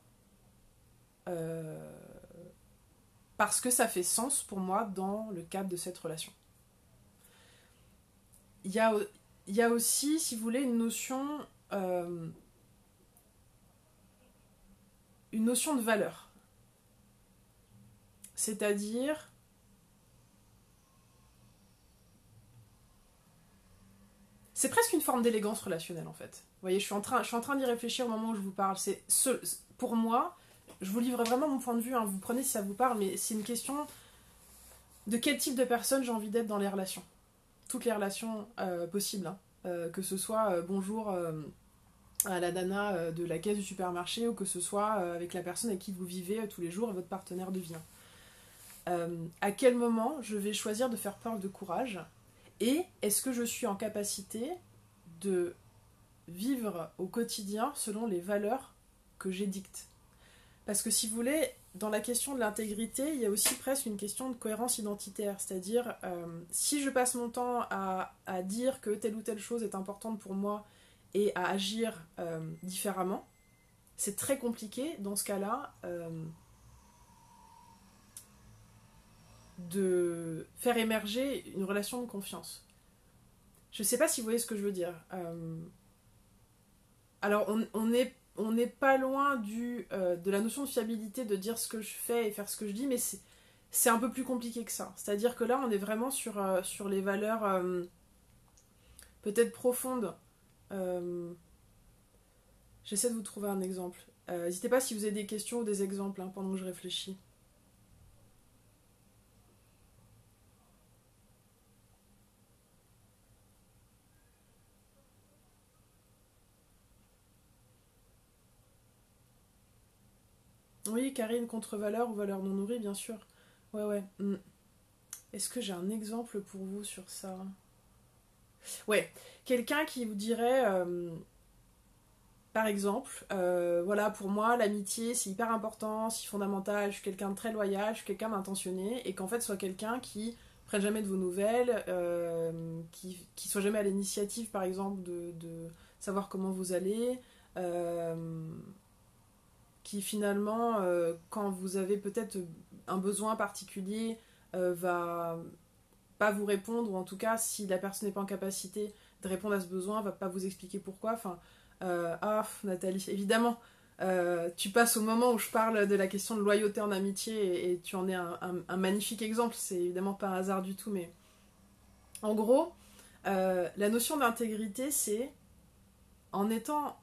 parce que ça fait sens pour moi dans le cadre de cette relation. Il y a aussi, si vous voulez, une notion de valeur. C'est-à-dire, c'est presque une forme d'élégance relationnelle en fait. Vous voyez, je suis en train d'y réfléchir au moment où je vous parle. Pour moi, je vous livre vraiment mon point de vue, hein, vous prenez si ça vous parle, mais c'est une question de quel type de personne j'ai envie d'être dans les relations. Toutes les relations possibles, hein. Que ce soit bonjour à la nana de la caisse du supermarché ou que ce soit avec la personne avec qui vous vivez tous les jours, votre partenaire de vie. À quel moment je vais choisir de faire preuve de courage et est-ce que je suis en capacité de vivre au quotidien selon les valeurs que j'édicte. Parce que si vous voulez, dans la question de l'intégrité, il y a aussi presque une question de cohérence identitaire. C'est-à-dire, si je passe mon temps à dire que telle ou telle chose est importante pour moi et à agir différemment, c'est très compliqué dans ce cas-là de faire émerger une relation de confiance. Je ne sais pas si vous voyez ce que je veux dire. Alors, on n'est pas loin de la notion de fiabilité, de dire ce que je fais et faire ce que je dis, mais c'est un peu plus compliqué que ça. C'est-à-dire que là, on est vraiment sur les valeurs peut-être profondes. J'essaie de vous trouver un exemple. N'hésitez pas si vous avez des questions ou des exemples hein, pendant que je réfléchis. Oui, Karine, contre-valeur ou valeur non nourrie, bien sûr. Ouais, ouais. Est-ce que j'ai un exemple pour vous sur ça? Ouais, quelqu'un qui vous dirait, par exemple, voilà, pour moi, l'amitié, c'est hyper important, c'est fondamental, je suis quelqu'un de très loyal, je suis quelqu'un d'intentionné, et qu'en fait, soit quelqu'un qui prenne jamais de vos nouvelles, qui soit jamais à l'initiative, par exemple, de savoir comment vous allez, qui finalement, quand vous avez peut-être un besoin particulier, va pas vous répondre, ou en tout cas, si la personne n'est pas en capacité de répondre à ce besoin, va pas vous expliquer pourquoi. Enfin, Nathalie, évidemment, tu passes au moment où je parle de la question de loyauté en amitié, et tu en es un magnifique exemple. C'est évidemment pas un hasard du tout, mais en gros, la notion d'intégrité, c'est en étant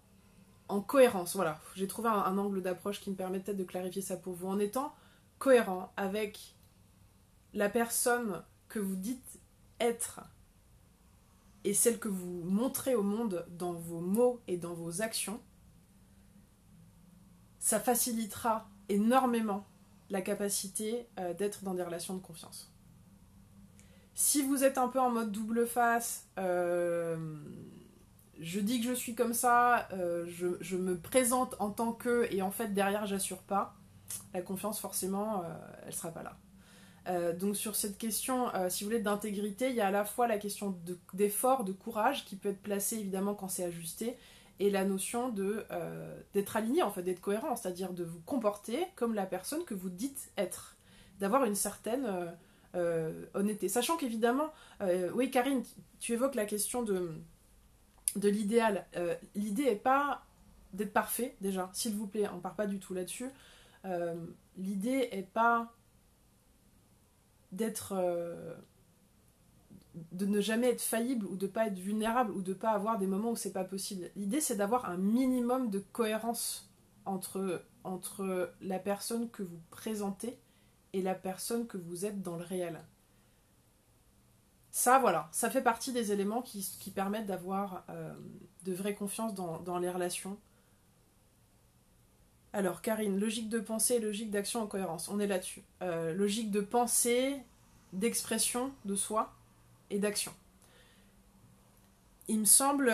en cohérence, voilà, j'ai trouvé un angle d'approche qui me permet peut-être de clarifier ça pour vous, en étant cohérent avec la personne que vous dites être et celle que vous montrez au monde dans vos mots et dans vos actions, ça facilitera énormément la capacité d'être dans des relations de confiance. Si vous êtes un peu en mode double face, je dis que je suis comme ça, je me présente en tant que, et en fait derrière j'assure pas, la confiance forcément, elle sera pas là. Donc sur cette question, si vous voulez, d'intégrité, il y a à la fois la question d'effort, de courage, qui peut être placée évidemment quand c'est ajusté, et la notion d'être aligné, en fait, d'être cohérent, c'est-à-dire de vous comporter comme la personne que vous dites être, d'avoir une certaine honnêteté. Sachant qu'évidemment, oui Karine, tu évoques la question de l'idéal. L'idée n'est pas d'être parfait, déjà, s'il vous plaît, on part pas du tout là-dessus. L'idée n'est pas de ne jamais être faillible ou de pas être vulnérable ou de pas avoir des moments où c'est pas possible. L'idée c'est d'avoir un minimum de cohérence entre la personne que vous présentez et la personne que vous êtes dans le réel. Ça voilà, ça fait partie des éléments qui permettent d'avoir de vraie confiance dans les relations. Alors Karine, logique de pensée et logique d'action en cohérence, on est là-dessus. Logique de pensée, d'expression de soi et d'action. Il me semble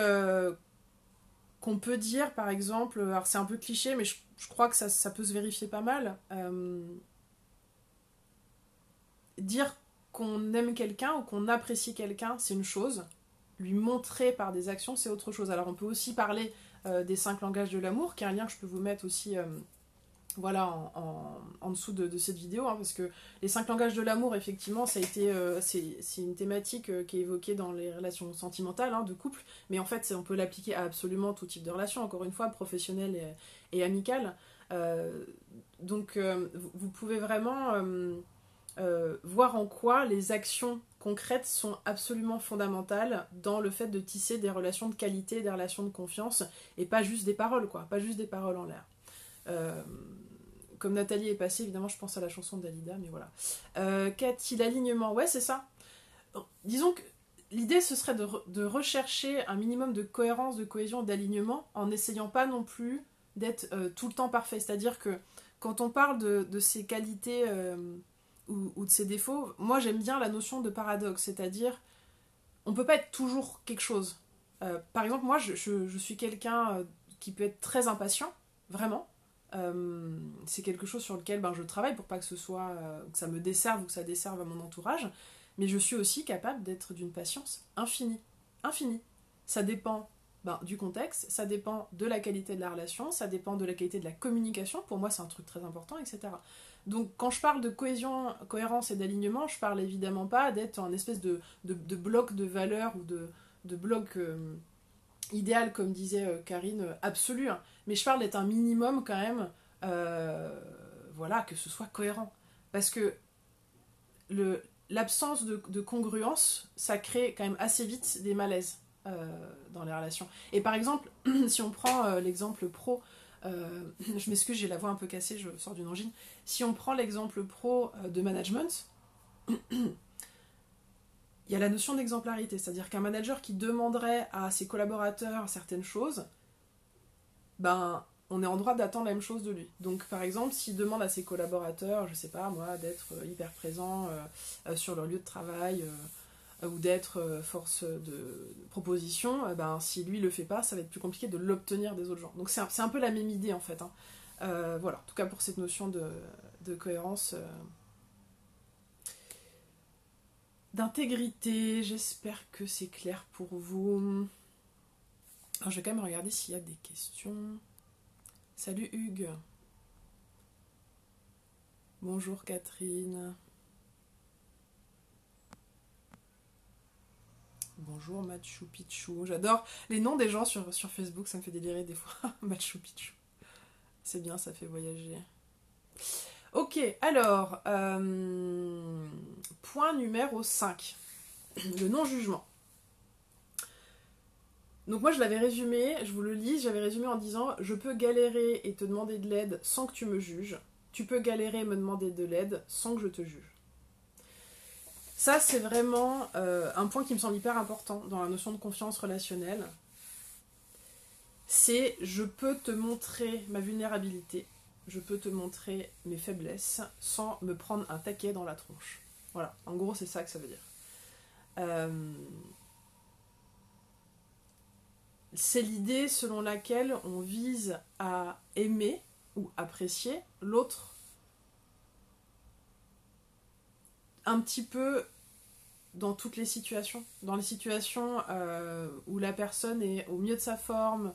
qu'on peut dire par exemple, alors c'est un peu cliché mais je crois que ça peut se vérifier pas mal, dire qu'on aime quelqu'un ou qu'on apprécie quelqu'un, c'est une chose. Lui montrer par des actions, c'est autre chose. Alors on peut aussi parler des 5 langages de l'amour, qui est un lien que je peux vous mettre aussi voilà, en dessous de cette vidéo, hein, parce que les 5 langages de l'amour, effectivement, ça a été, c'est une thématique qui est évoquée dans les relations sentimentales, hein, de couple, mais en fait, on peut l'appliquer à absolument tout type de relation, encore une fois, professionnelle et amicale. Donc, vous pouvez vraiment voir en quoi les actions concrètes sont absolument fondamentales dans le fait de tisser des relations de qualité, des relations de confiance, et pas juste des paroles, quoi, pas juste des paroles en l'air. Comme Nathalie est passée, évidemment, je pense à la chanson de Dalida, mais voilà. Cathy, l'alignement, ouais, c'est ça. Disons que l'idée, ce serait de rechercher un minimum de cohérence, de cohésion, d'alignement, en n'essayant pas non plus d'être tout le temps parfait. C'est-à-dire que quand on parle de ces qualités ou de ses défauts, moi j'aime bien la notion de paradoxe, c'est-à-dire on peut pas être toujours quelque chose. Par exemple, moi je suis quelqu'un qui peut être très impatient, vraiment. C'est quelque chose sur lequel je travaille pour pas que ce soit que ça me desserve ou que ça desserve à mon entourage, mais je suis aussi capable d'être d'une patience infinie. Infinie. Ça dépend du contexte, ça dépend de la qualité de la relation, ça dépend de la qualité de la communication, pour moi c'est un truc très important, etc. Donc quand je parle de cohésion, cohérence et d'alignement, je parle évidemment pas d'être un espèce de bloc de valeurs ou de bloc idéal, comme disait Karine, absolu, hein. Mais je parle d'être un minimum quand même, voilà, que ce soit cohérent. Parce que l'absence de congruence, ça crée quand même assez vite des malaises dans les relations. Et par exemple, si on prend l'exemple pro, je m'excuse, j'ai la voix un peu cassée, je sors d'une angine. Si on prend l'exemple pro de management, il y a la notion d'exemplarité, c'est-à-dire qu'un manager qui demanderait à ses collaborateurs certaines choses, on est en droit d'attendre la même chose de lui. Donc par exemple, s'il demande à ses collaborateurs, je sais pas moi, d'être hyper présent sur leur lieu de travail, ou d'être force de proposition, si lui le fait pas, ça va être plus compliqué de l'obtenir des autres gens. Donc c'est un peu la même idée en fait, hein. Voilà, en tout cas pour cette notion de cohérence, d'intégrité. J'espère que c'est clair pour vous. Alors, je vais quand même regarder s'il y a des questions. Salut Hugues. Bonjour Catherine. Bonjour Machu Picchu. J'adore les noms des gens sur Facebook, ça me fait délirer des fois. Machu Picchu. C'est bien, ça fait voyager. Ok, alors, point numéro 5. Le non-jugement. Donc moi je l'avais résumé, je vous le lis, j'avais résumé en disant: je peux galérer et te demander de l'aide sans que tu me juges. Tu peux galérer et me demander de l'aide sans que je te juge. Ça, c'est vraiment un point qui me semble hyper important dans la notion de confiance relationnelle. C'est: je peux te montrer ma vulnérabilité, je peux te montrer mes faiblesses sans me prendre un taquet dans la tronche. Voilà, en gros, c'est ça que ça veut dire. C'est l'idée selon laquelle on vise à aimer ou apprécier l'autre un petit peu dans toutes les situations. Dans les situations où la personne est au mieux de sa forme,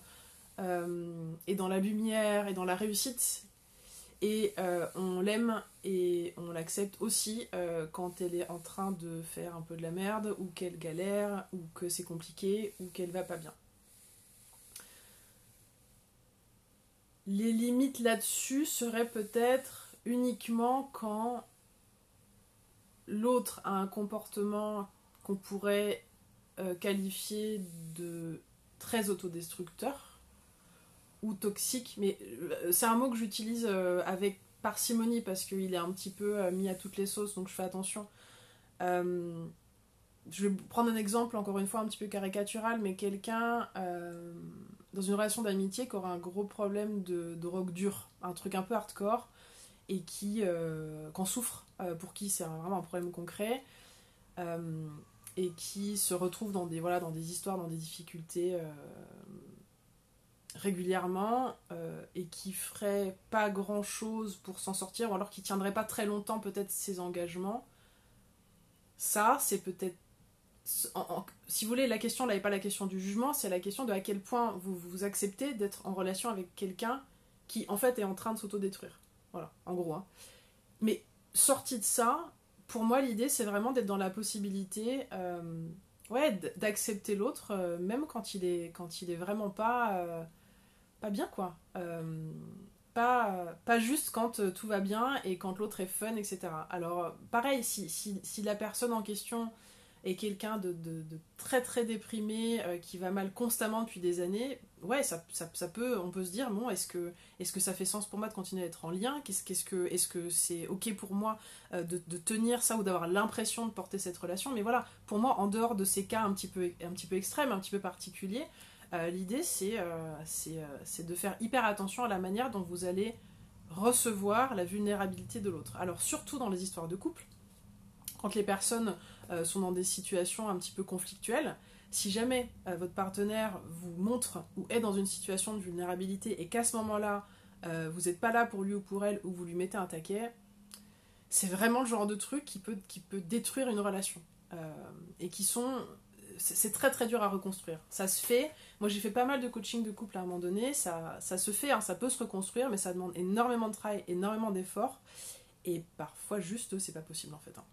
et dans la lumière et dans la réussite, et on l'aime et on l'accepte aussi quand elle est en train de faire un peu de la merde, ou qu'elle galère, ou que c'est compliqué, ou qu'elle va pas bien. Les limites là-dessus seraient peut-être uniquement quand l'autre a un comportement qu'on pourrait qualifier de très autodestructeur ou toxique, mais c'est un mot que j'utilise avec parcimonie parce qu'il est un petit peu mis à toutes les sauces, donc je fais attention. Je vais prendre un exemple, encore une fois, un petit peu caricatural, mais quelqu'un dans une relation d'amitié qui aura un gros problème de drogue dure, un truc un peu hardcore, et qu'en souffre, pour qui c'est vraiment un problème concret, et qui se retrouve dans des histoires, dans des difficultés régulièrement, et qui ferait pas grand chose pour s'en sortir, ou alors qui tiendrait pas très longtemps peut-être ses engagements. Ça, c'est peut-être... si vous voulez, la question là n'est pas la question du jugement, c'est la question de à quel point vous acceptez d'être en relation avec quelqu'un qui, en fait, est en train de s'autodétruire. Voilà, en gros. Hein. Mais sorti de ça, pour moi, l'idée, c'est vraiment d'être dans la possibilité ouais, d'accepter l'autre, même quand il est vraiment pas bien, quoi. Pas juste quand tout va bien et quand l'autre est fun, etc. Alors, pareil, si la personne en question est quelqu'un de très très déprimé, qui va mal constamment depuis des années, ouais, ça peut, on peut se dire, bon, est-ce que ça fait sens pour moi de continuer à être en lien? Est-ce que c'est ok pour moi de tenir ça ou d'avoir l'impression de porter cette relation? Mais voilà, pour moi, en dehors de ces cas un petit peu extrêmes, un petit peu particuliers, l'idée c'est de faire hyper attention à la manière dont vous allez recevoir la vulnérabilité de l'autre. Alors surtout dans les histoires de couple, quand les personnes sont dans des situations un petit peu conflictuelles, si jamais votre partenaire vous montre ou est dans une situation de vulnérabilité et qu'à ce moment-là, vous n'êtes pas là pour lui ou pour elle ou vous lui mettez un taquet, c'est vraiment le genre de truc qui peut détruire une relation. Et qui sont... C'est très très dur à reconstruire. Ça se fait. Moi j'ai fait pas mal de coaching de couple à un moment donné. Ça se fait, hein, ça peut se reconstruire, mais ça demande énormément de travail, énormément d'efforts. Et parfois juste c'est pas possible en fait. Hein.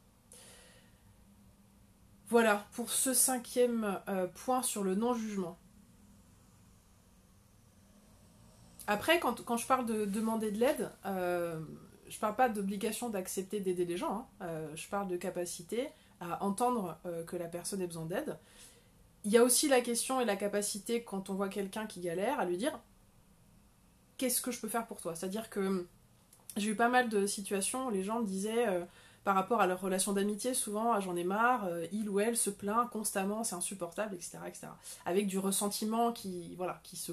Voilà pour ce 5e point sur le non-jugement. Après, quand je parle de demander de l'aide, je parle pas d'obligation d'accepter d'aider les gens. Hein. Je parle de capacité à entendre que la personne ait besoin d'aide. Il y a aussi la question et la capacité, quand on voit quelqu'un qui galère, à lui dire qu'est-ce que je peux faire pour toi? C'est-à-dire que j'ai eu pas mal de situations où les gens me disaient, par rapport à leur relation d'amitié, souvent, ah, j'en ai marre, il ou elle se plaint constamment, c'est insupportable, etc., etc. Avec du ressentiment qui se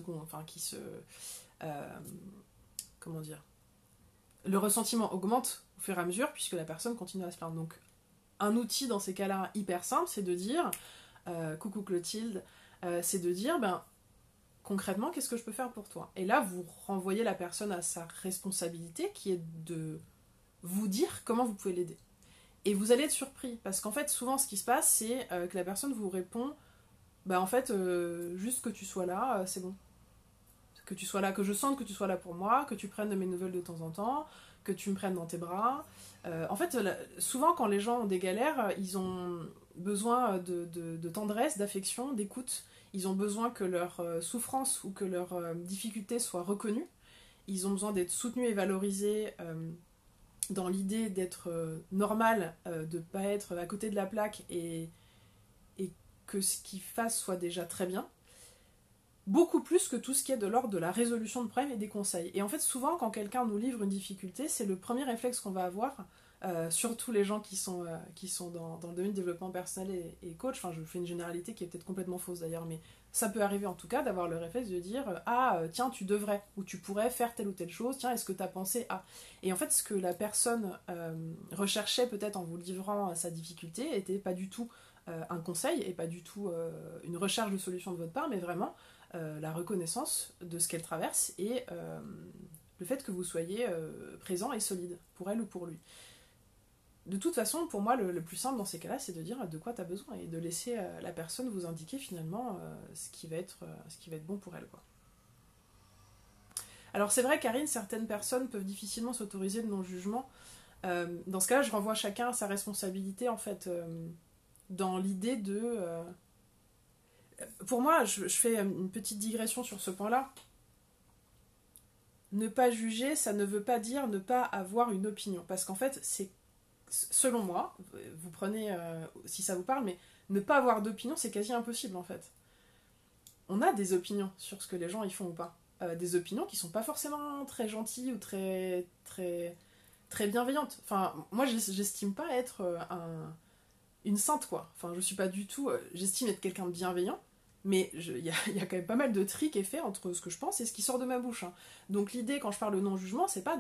comment dire, le ressentiment augmente au fur et à mesure puisque la personne continue à se plaindre. Donc un outil dans ces cas-là hyper simple, c'est de dire coucou Clotilde, c'est de dire concrètement qu'est-ce que je peux faire pour toi. Et là vous renvoyez la personne à sa responsabilité qui est de vous dire comment vous pouvez l'aider. Et vous allez être surpris parce qu'en fait souvent ce qui se passe c'est que la personne vous répond en fait juste que tu sois là, c'est bon. Que tu sois là, que je sente que tu sois là pour moi, que tu prennes de mes nouvelles de temps en temps, que tu me prennes dans tes bras. En fait, souvent quand les gens ont des galères, ils ont besoin de tendresse, d'affection, d'écoute. Ils ont besoin que leur souffrance ou que leur difficulté soit reconnue. Ils ont besoin d'être soutenus et valorisés dans l'idée d'être normal, de ne pas être à côté de la plaque et que ce qu'ils fassent soit déjà très bien. Beaucoup plus que tout ce qui est de l'ordre de la résolution de problèmes et des conseils. Et en fait, souvent, quand quelqu'un nous livre une difficulté, c'est le premier réflexe qu'on va avoir, surtout les gens qui sont dans le domaine du développement personnel et coach. Enfin, je fais une généralité qui est peut-être complètement fausse d'ailleurs, mais ça peut arriver en tout cas d'avoir le réflexe de dire tiens, tu devrais, ou tu pourrais faire telle ou telle chose, tiens, est-ce que tu as pensé à... Et en fait, ce que la personne recherchait peut-être en vous livrant sa difficulté était pas du tout un conseil et pas du tout une recherche de solution de votre part, mais vraiment la reconnaissance de ce qu'elle traverse et le fait que vous soyez présent et solide pour elle ou pour lui. De toute façon, pour moi, le plus simple dans ces cas-là, c'est de dire de quoi tu as besoin et de laisser la personne vous indiquer finalement ce qui va être bon pour elle, quoi. Alors c'est vrai, Karine, certaines personnes peuvent difficilement s'autoriser le non-jugement. Dans ce cas-là, je renvoie chacun à sa responsabilité, en fait, dans l'idée de... Pour moi, je fais une petite digression sur ce point-là. Ne pas juger, ça ne veut pas dire ne pas avoir une opinion. Parce qu'en fait, c'est, selon moi, vous prenez si ça vous parle, mais ne pas avoir d'opinion, c'est quasi impossible en fait. On a des opinions sur ce que les gens y font ou pas. Des opinions qui sont pas forcément très gentilles ou très, très, très bienveillantes. Enfin, moi, j'estime pas être une sainte, quoi. Enfin, je suis pas du tout... j'estime être quelqu'un de bienveillant, mais il y a quand même pas mal de tri qui est fait entre ce que je pense et ce qui sort de ma bouche. Hein. Donc l'idée, quand je parle de non-jugement, c'est pas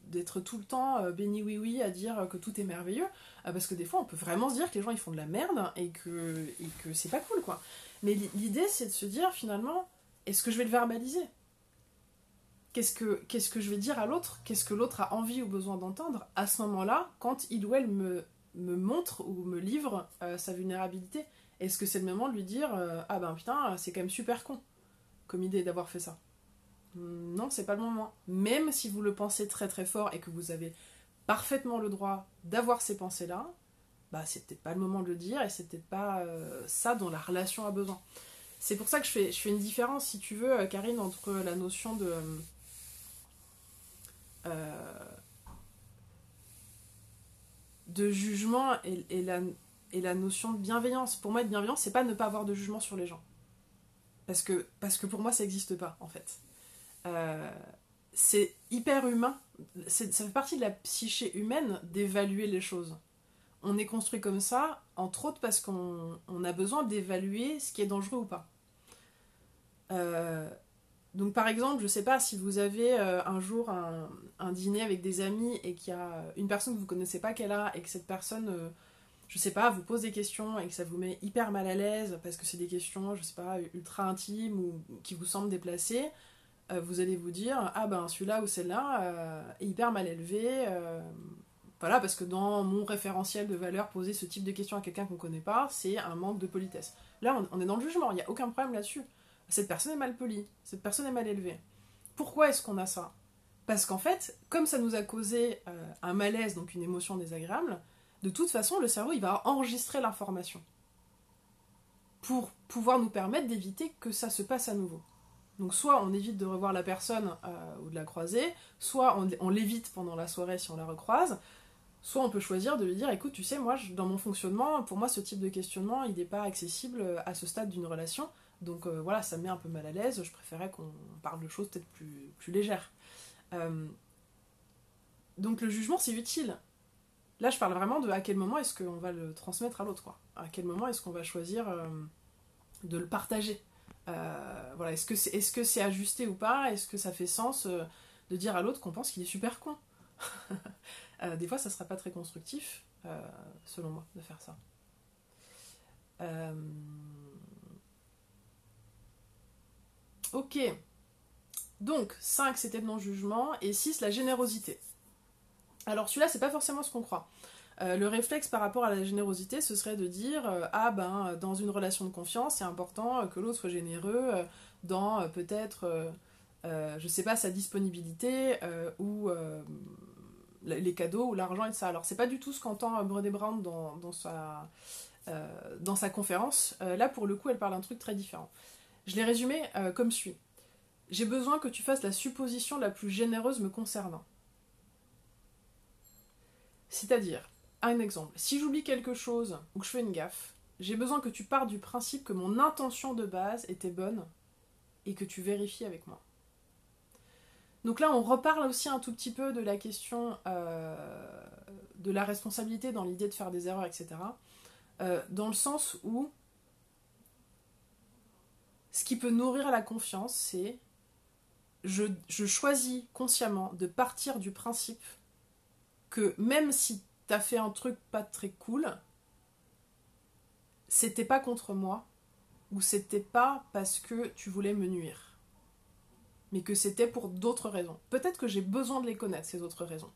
d'être tout le temps béni oui-oui à dire que tout est merveilleux, parce que des fois, on peut vraiment se dire que les gens, ils font de la merde et que c'est pas cool, quoi. Mais l'idée, c'est de se dire, finalement, est-ce que je vais le verbaliser ? Qu'est-ce que je vais dire à l'autre ? Qu'est-ce que l'autre a envie ou besoin d'entendre à ce moment-là, quand il ou elle me me montre ou me livre sa vulnérabilité. Est-ce que c'est le moment de lui dire ah ben putain, c'est quand même super con comme idée d'avoir fait ça? Non, c'est pas le moment. Même si vous le pensez très très fort et que vous avez parfaitement le droit d'avoir ces pensées-là, bah c'est peut-être pas le moment de le dire et c'est peut-être pas ça dont la relation a besoin. C'est pour ça que je fais une différence, si tu veux, Karine, entre la notion euh, de jugement et la notion de bienveillance. Pour moi, être bienveillant, c'est pas ne pas avoir de jugement sur les gens. Parce que pour moi, ça n'existe pas, en fait. Euh, c'est hyper humain. Ça fait partie de la psyché humaine d'évaluer les choses. On est construit comme ça, entre autres parce qu'on a besoin d'évaluer ce qui est dangereux ou pas. Euh, donc par exemple, je sais pas, si vous avez un jour un dîner avec des amis et qu'il y a une personne que vous connaissez pas qu'elle a et que cette personne, je sais pas, vous pose des questions et que ça vous met hyper mal à l'aise parce que c'est des questions, je sais pas, ultra intimes ou qui vous semblent déplacées, vous allez vous dire ah ben celui-là ou celle-là est hyper mal élevé. Voilà, parce que dans mon référentiel de valeur, poser ce type de questions à quelqu'un qu'on connaît pas, c'est un manque de politesse. Là, on est dans le jugement, il n'y a aucun problème là-dessus. Cette personne est mal polie, cette personne est mal élevée. Pourquoi est-ce qu'on a ça? Parce qu'en fait, comme ça nous a causé un malaise, donc une émotion désagréable, de toute façon, le cerveau, il va enregistrer l'information pour pouvoir nous permettre d'éviter que ça se passe à nouveau. Donc soit on évite de revoir la personne ou de la croiser, soit on l'évite pendant la soirée si on la recroise, soit on peut choisir de lui dire écoute, tu sais, moi, dans mon fonctionnement, pour moi, ce type de questionnement, il n'est pas accessible à ce stade d'une relation. Donc voilà, ça me met un peu mal à l'aise, je préférais qu'on parle de choses peut-être plus légères. Euh, donc le jugement, c'est utile. Là, je parle vraiment de à quel moment est-ce qu'on va le transmettre à l'autre, quoi. À quel moment est-ce qu'on va choisir de le partager. Voilà, est-ce que c'est ajusté ou pas? Est-ce que ça fait sens de dire à l'autre qu'on pense qu'il est super con? Des fois, ça sera pas très constructif, selon moi, de faire ça. Euh, Ok. Donc, 5 c'était le non-jugement, et 6 la générosité. Alors celui-là, c'est pas forcément ce qu'on croit. Le réflexe par rapport à la générosité, ce serait de dire ah ben, dans une relation de confiance, c'est important que l'autre soit généreux dans peut-être, je sais pas, sa disponibilité ou les cadeaux ou l'argent et de ça. Alors c'est pas du tout ce qu'entend Brené Brown dans sa conférence. Là, pour le coup, elle parle d'un truc très différent. Je l'ai résumé comme suit. J'ai besoin que tu fasses la supposition la plus généreuse me concernant. C'est-à-dire, un exemple, si j'oublie quelque chose ou que je fais une gaffe, j'ai besoin que tu partes du principe que mon intention de base était bonne et que tu vérifies avec moi. Donc là, on reparle aussi un tout petit peu de la question de la responsabilité dans l'idée de faire des erreurs, etc. Dans le sens où ce qui peut nourrir la confiance, c'est je choisis consciemment de partir du principe que même si t'as fait un truc pas très cool, c'était pas contre moi, ou c'était pas parce que tu voulais me nuire, mais que c'était pour d'autres raisons. Peut-être que j'ai besoin de les connaître, ces autres raisons.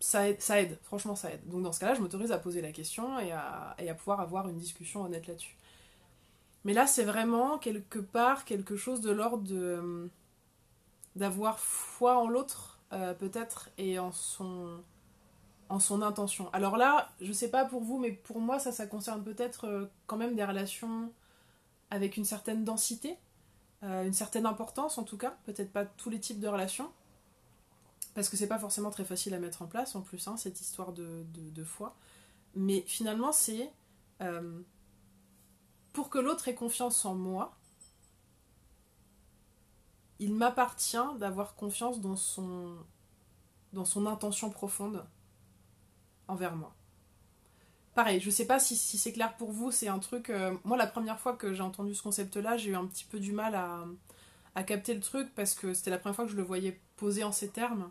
Ça aide, franchement ça aide. Donc dans ce cas-là, je m'autorise à poser la question et à pouvoir avoir une discussion honnête là-dessus. Mais là, c'est vraiment quelque part quelque chose de l'ordre d'avoir foi en l'autre, peut-être, et en son intention. Alors là, je sais pas pour vous, mais pour moi, ça concerne peut-être quand même des relations avec une certaine densité, une certaine importance en tout cas, peut-être pas tous les types de relations, parce que c'est pas forcément très facile à mettre en place en plus, hein, cette histoire de foi. Mais finalement, c'est pour que l'autre ait confiance en moi, il m'appartient d'avoir confiance dans son intention profonde envers moi. Pareil, je sais pas si c'est clair pour vous, c'est un truc... moi, la première fois que j'ai entendu ce concept-là, j'ai eu un petit peu du mal à capter le truc, parce que c'était la première fois que je le voyais posé en ces termes.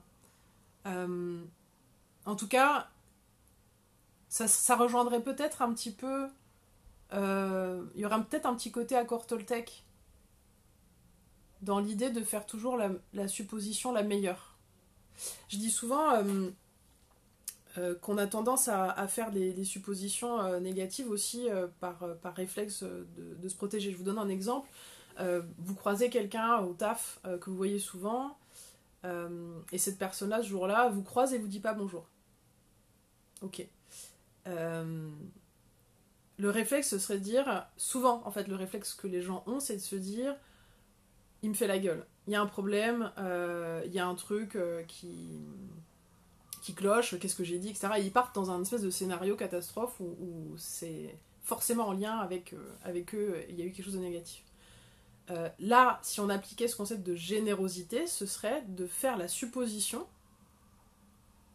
En tout cas, ça rejoindrait peut-être un petit peu... il y aurait peut-être un petit côté accord Toltec dans l'idée de faire toujours la supposition la meilleure. Je dis souvent... qu'on a tendance à faire des suppositions négatives aussi par réflexe de se protéger. Je vous donne un exemple. Vous croisez quelqu'un au taf que vous voyez souvent, et cette personne-là, ce jour-là, vous croise et vous dit pas bonjour. Ok. Le réflexe, ce serait de dire, souvent, en fait, le réflexe que les gens ont, c'est de se dire, il me fait la gueule. Il y a un problème, il y a un truc qui cloche, qu'est-ce que j'ai dit, etc. Et ils partent dans un espèce de scénario catastrophe où c'est forcément en lien avec eux, il y a eu quelque chose de négatif. Là, si on appliquait ce concept de générosité, ce serait de faire la supposition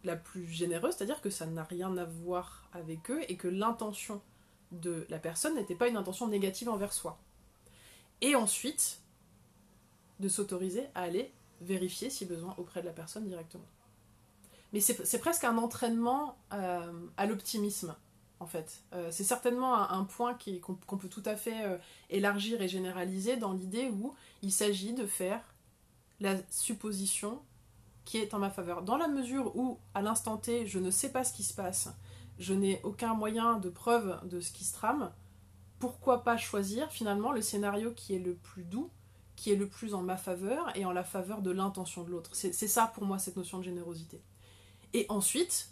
la plus généreuse, c'est-à-dire que ça n'a rien à voir avec eux et que l'intention de la personne n'était pas une intention négative envers soi. Et ensuite, de s'autoriser à aller vérifier si besoin auprès de la personne directement. Mais c'est presque un entraînement à l'optimisme, en fait. C'est certainement un point qu'on peut tout à fait élargir et généraliser dans l'idée où il s'agit de faire la supposition qui est en ma faveur. Dans la mesure où, à l'instant T, je ne sais pas ce qui se passe, je n'ai aucun moyen de preuve de ce qui se trame, pourquoi pas choisir finalement le scénario qui est le plus doux, qui est le plus en ma faveur et en la faveur de l'intention de l'autre. C'est ça pour moi cette notion de générosité. Et ensuite,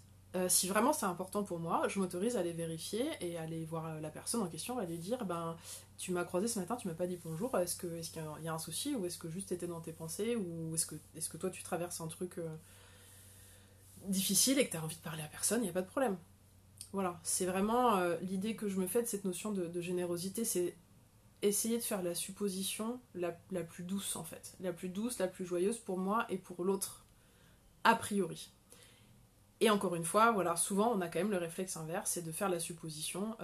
si vraiment c'est important pour moi, je m'autorise à aller vérifier et aller voir la personne en question, à lui dire tu m'as croisé ce matin, tu m'as pas dit bonjour, est-ce qu'il y a un souci ou est-ce que juste t'étais dans tes pensées ou est-ce que toi tu traverses un truc difficile et que t'as envie de parler à personne, il n'y a pas de problème. Voilà, c'est vraiment l'idée que je me fais de cette notion de générosité, c'est essayer de faire la supposition la plus douce en fait, la plus douce, la plus joyeuse pour moi et pour l'autre, a priori. Et encore une fois, voilà, souvent on a quand même le réflexe inverse, c'est de faire la supposition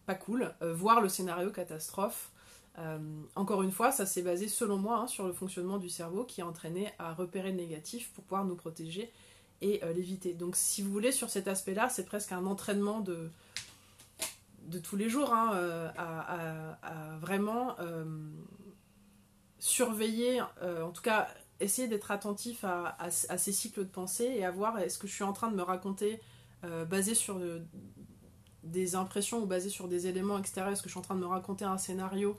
pas cool, voir le scénario catastrophe. Encore une fois, ça s'est basé selon moi sur le fonctionnement du cerveau qui est entraîné à repérer le négatif pour pouvoir nous protéger et l'éviter. Donc si vous voulez, sur cet aspect-là, c'est presque un entraînement de tous les jours à vraiment surveiller, en tout cas essayer d'être attentif à ces cycles de pensée et à voir est-ce que je suis en train de me raconter basé sur des impressions ou basé sur des éléments extérieurs, est-ce que je suis en train de me raconter un scénario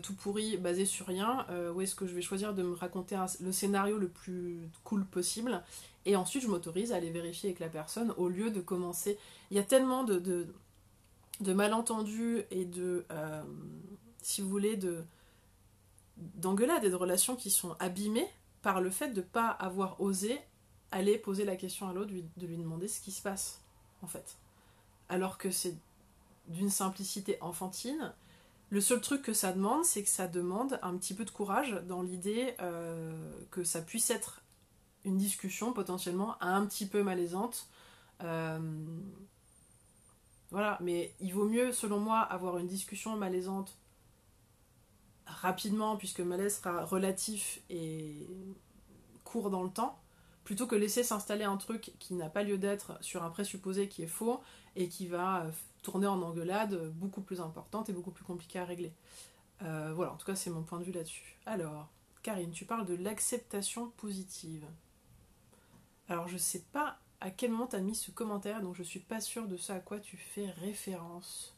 tout pourri basé sur rien, ou est-ce que je vais choisir de me raconter le scénario le plus cool possible et ensuite je m'autorise à aller vérifier avec la personne au lieu de commencer. Il y a tellement de malentendus et si vous voulez, d'engueulades et de relations qui sont abîmées par le fait de ne pas avoir osé aller poser la question à l'autre, de lui demander ce qui se passe, en fait. Alors que c'est d'une simplicité enfantine. Le seul truc que ça demande, c'est que ça demande un petit peu de courage dans l'idée que ça puisse être une discussion potentiellement un petit peu malaisante. Voilà, mais il vaut mieux, selon moi, avoir une discussion malaisante rapidement, puisque le malaise sera relatif et court dans le temps, plutôt que laisser s'installer un truc qui n'a pas lieu d'être sur un présupposé qui est faux et qui va tourner en engueulade beaucoup plus importante et beaucoup plus compliquée à régler. Voilà, en tout cas c'est mon point de vue là-dessus. Alors, Karine, tu parles de l'acceptation positive. Alors je sais pas à quel moment tu as mis ce commentaire, donc je suis pas sûre de ce à quoi tu fais référence.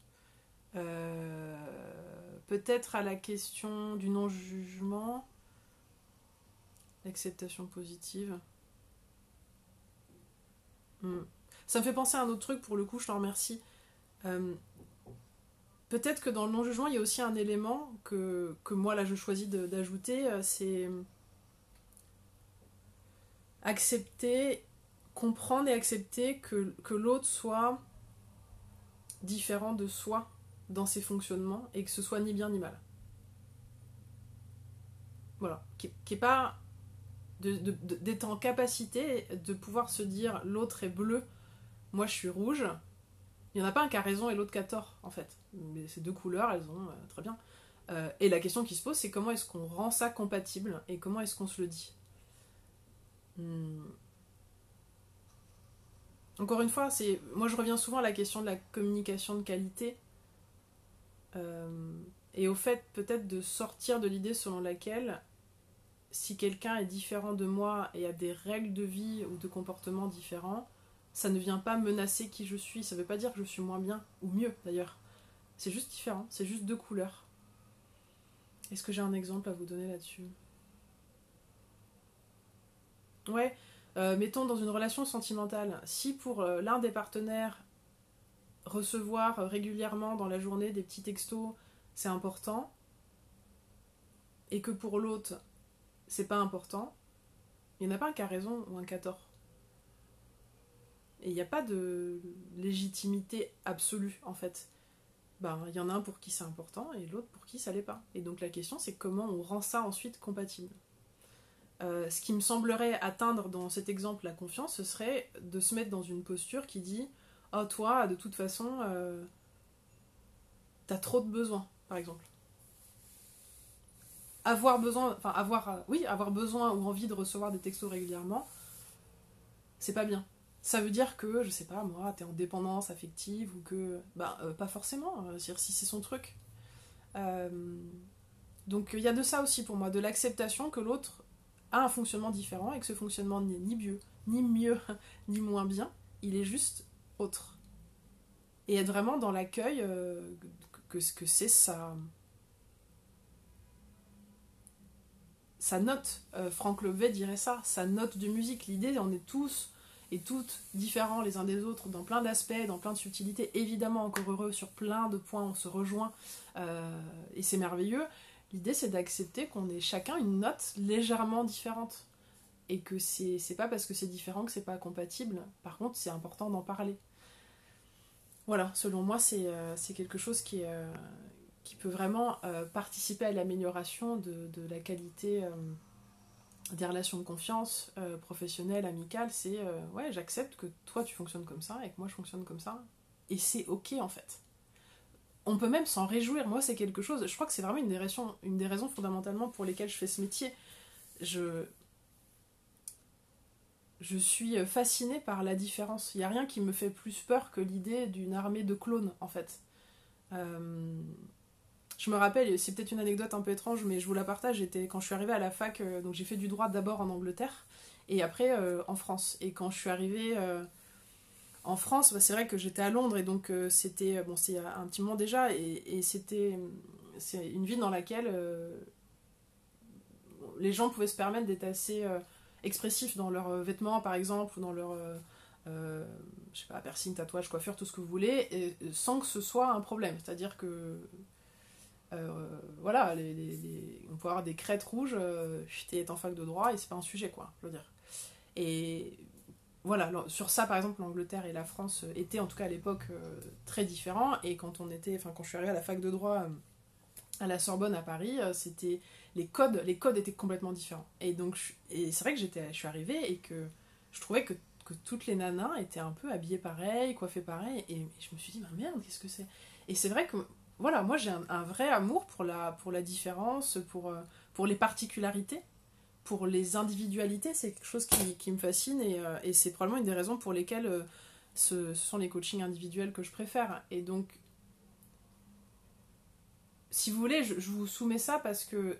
Peut-être à la question du non-jugement, l'acceptation positive. Ça me fait penser à un autre truc, pour le coup, je t'en remercie. Peut-être que dans le non-jugement, il y a aussi un élément que moi, là, je choisis d'ajouter, c'est accepter, comprendre et accepter que l'autre soit différent de soi dans ses fonctionnements et que ce soit ni bien ni mal. Voilà. Qui est pas d'être en capacité de pouvoir se dire l'autre est bleu, moi je suis rouge. Il n'y en a pas un qui a raison et l'autre qui a tort, en fait. Mais ces deux couleurs, elles ont très bien. Et la question qui se pose, c'est comment est-ce qu'on rend ça compatible et comment est-ce qu'on se le dit. Encore une fois, moi je reviens souvent à la question de la communication de qualité et au fait peut-être de sortir de l'idée selon laquelle si quelqu'un est différent de moi et a des règles de vie ou de comportement différents, ça ne vient pas menacer qui je suis. Ça veut pas dire que je suis moins bien, ou mieux d'ailleurs. C'est juste différent, c'est juste 2 couleurs. Est-ce que j'ai un exemple à vous donner là-dessus? Ouais, mettons dans une relation sentimentale, si pour l'un des partenaires, recevoir régulièrement dans la journée des petits textos, c'est important, et que pour l'autre, c'est pas important, il n'y en a pas un qui a raison ou un qui a tort. Et il n'y a pas de légitimité absolue, en fait. Ben, il y en a un pour qui c'est important et l'autre pour qui ça l'est pas. Et donc la question, c'est comment on rend ça ensuite compatible. Ce qui me semblerait atteindre dans cet exemple la confiance, ce serait de se mettre dans une posture qui dit « Oh, toi, de toute façon, t'as trop de besoins, par exemple. » Avoir besoin, enfin avoir besoin ou envie de recevoir des textos régulièrement, c'est pas bien. Ça veut dire que, je sais pas, moi, t'es en dépendance affective ou que... pas forcément, c'est-à-dire si c'est son truc. Donc il y a de ça aussi pour moi, de l'acceptation que l'autre a un fonctionnement différent et que ce fonctionnement n'est ni mieux, ni mieux, ni moins bien, il est juste autre. Et être vraiment dans l'accueil que c'est sa note. Franck Levet dirait ça, sa note de musique. L'idée, on est tous et toutes différents les uns des autres dans plein d'aspects, dans plein de subtilités. Évidemment, encore heureux, sur plein de points, on se rejoint et c'est merveilleux. L'idée, c'est d'accepter qu'on ait chacun une note légèrement différente. Et que c'est pas parce que c'est différent que c'est pas compatible. Par contre, c'est important d'en parler. Voilà, selon moi, c'est quelque chose qui peut vraiment participer à l'amélioration de la qualité des relations de confiance professionnelles, amicales. C'est, ouais, j'accepte que toi, tu fonctionnes comme ça et que moi, je fonctionne comme ça. Et c'est ok, en fait. On peut même s'en réjouir. Moi, c'est quelque chose... Je crois que c'est vraiment une des raisons fondamentalement pour lesquelles je fais ce métier. Je suis fascinée par la différence. Il n'y a rien qui me fait plus peur que l'idée d'une armée de clones, en fait. Je me rappelle, c'est peut-être une anecdote un peu étrange, mais je vous la partage. Quand je suis arrivée à la fac, donc j'ai fait du droit d'abord en Angleterre, et après en France. Et quand je suis arrivée en France, c'est vrai que j'étais à Londres, et donc c'était... Bon, c'est un petit moment déjà, et c'est une ville dans laquelle les gens pouvaient se permettre d'être assez... expressifs dans leurs vêtements par exemple ou dans leur je sais pas, piercing, tatouage, coiffure, tout ce que vous voulez, et, sans que ce soit un problème. C'est-à-dire que voilà, on peut avoir des crêtes rouges, t'es en fac de droit et c'est pas un sujet, quoi, je veux dire. Et voilà, sur ça par exemple l'Angleterre et la France étaient en tout cas à l'époque très différents, et quand je suis arrivée à la fac de droit à la Sorbonne à Paris, c'était les codes étaient complètement différents. Et donc et c'est vrai que je suis arrivée et que je trouvais que toutes les nanas étaient un peu habillées pareil, coiffées pareil, et je me suis dit, merde, qu'est-ce que c'est? Et c'est vrai que voilà, moi j'ai un vrai amour pour la différence, pour les particularités, pour les individualités. C'est quelque chose qui me fascine, et c'est probablement une des raisons pour lesquelles ce sont les coachings individuels que je préfère. Et donc si vous voulez, je vous soumets ça parce que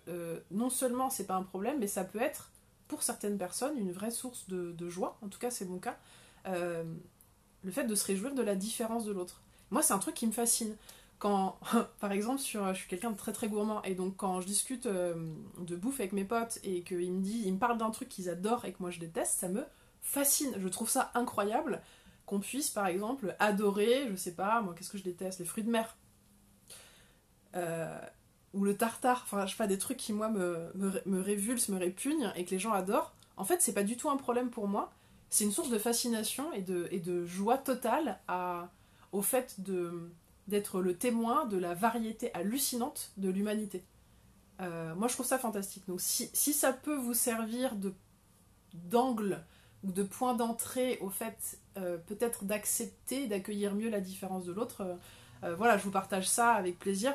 non seulement c'est pas un problème, mais ça peut être, pour certaines personnes, une vraie source de joie. En tout cas, c'est mon cas. Le fait de se réjouir de la différence de l'autre. Moi, c'est un truc qui me fascine. Quand, par exemple, je suis quelqu'un de très très gourmand, et donc quand je discute de bouffe avec mes potes et qu'ils me parlent d'un truc qu'ils adorent et que moi je déteste, ça me fascine. Je trouve ça incroyable qu'on puisse, par exemple, adorer, je sais pas, moi, qu'est-ce que je déteste? Les fruits de mer. Ou le tartare, enfin je sais pas, des trucs qui moi me révulsent, me répugnent et que les gens adorent. En fait, c'est pas du tout un problème pour moi. C'est une source de fascination et de joie totale au fait d'être le témoin de la variété hallucinante de l'humanité. Moi je trouve ça fantastique. Donc si ça peut vous servir d'angle ou de point d'entrée au fait peut-être d'accepter, d'accueillir mieux la différence de l'autre, voilà, je vous partage ça avec plaisir.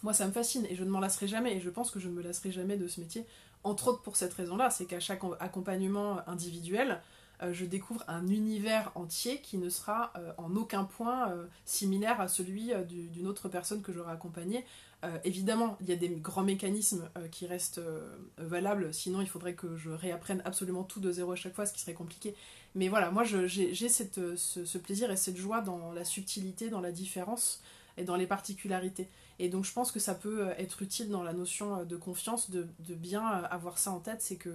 Moi ça me fascine et je ne m'en lasserai jamais, et je pense que je ne me lasserai jamais de ce métier, entre autres pour cette raison-là, c'est qu'à chaque accompagnement individuel, je découvre un univers entier qui ne sera en aucun point similaire à celui d'une autre personne que j'aurai accompagnée. Évidemment, il y a des grands mécanismes qui restent valables, sinon il faudrait que je réapprenne absolument tout de zéro à chaque fois, ce qui serait compliqué. Mais voilà, moi j'ai ce plaisir et cette joie dans la subtilité, dans la différence et dans les particularités. Et donc je pense que ça peut être utile dans la notion de confiance, de bien avoir ça en tête, c'est que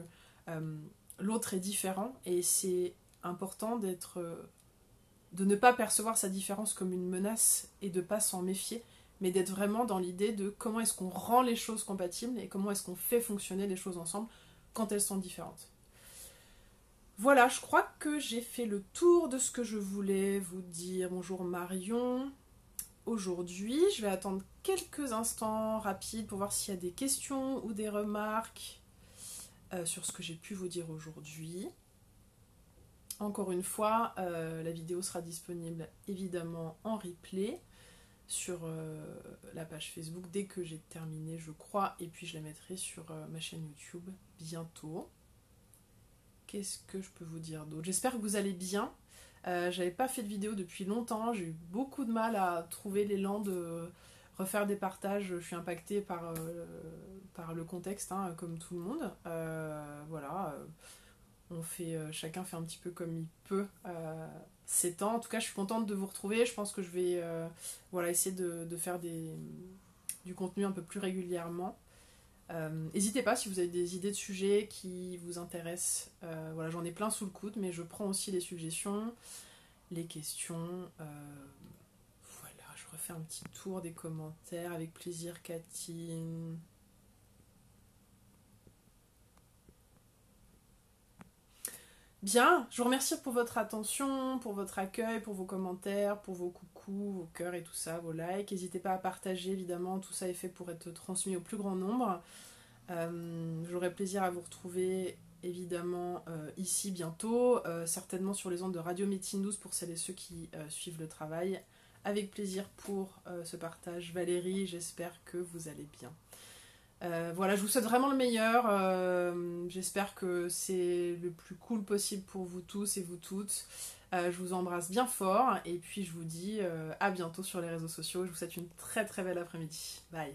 l'autre est différent et c'est important de ne pas percevoir sa différence comme une menace et de ne pas s'en méfier, mais d'être vraiment dans l'idée de comment est-ce qu'on rend les choses compatibles et comment est-ce qu'on fait fonctionner les choses ensemble quand elles sont différentes. Voilà, je crois que j'ai fait le tour de ce que je voulais vous dire. Bonjour Marion. Aujourd'hui, je vais attendre quelques instants rapides pour voir s'il y a des questions ou des remarques sur ce que j'ai pu vous dire aujourd'hui. Encore une fois, la vidéo sera disponible évidemment en replay sur la page Facebook dès que j'ai terminé, je crois, et puis je la mettrai sur ma chaîne YouTube bientôt. Qu'est-ce que je peux vous dire d'autre? J'espère que vous allez bien. J'avais pas fait de vidéo depuis longtemps, j'ai eu beaucoup de mal à trouver l'élan de refaire des partages. Je suis impactée par le contexte, hein, comme tout le monde. Voilà, chacun fait un petit peu comme il peut ces temps. En tout cas, je suis contente de vous retrouver. Je pense que je vais essayer de faire du contenu un peu plus régulièrement. N'hésitez pas si vous avez des idées de sujets qui vous intéressent. Voilà, j'en ai plein sous le coude, mais je prends aussi les suggestions, les questions. Voilà, je refais un petit tour des commentaires avec plaisir, Cathy. Bien, je vous remercie pour votre attention, pour votre accueil, pour vos commentaires, pour vos coucous, vos cœurs et tout ça, vos likes. N'hésitez pas à partager, évidemment, tout ça est fait pour être transmis au plus grand nombre. J'aurai plaisir à vous retrouver évidemment ici bientôt, certainement sur les ondes de Radio Médecine 12 pour celles et ceux qui suivent le travail. Avec plaisir pour ce partage. Valérie, j'espère que vous allez bien. Voilà, je vous souhaite vraiment le meilleur. J'espère que c'est le plus cool possible pour vous tous et vous toutes. Je vous embrasse bien fort et puis je vous dis à bientôt sur les réseaux sociaux. Je vous souhaite une très très belle après-midi. Bye.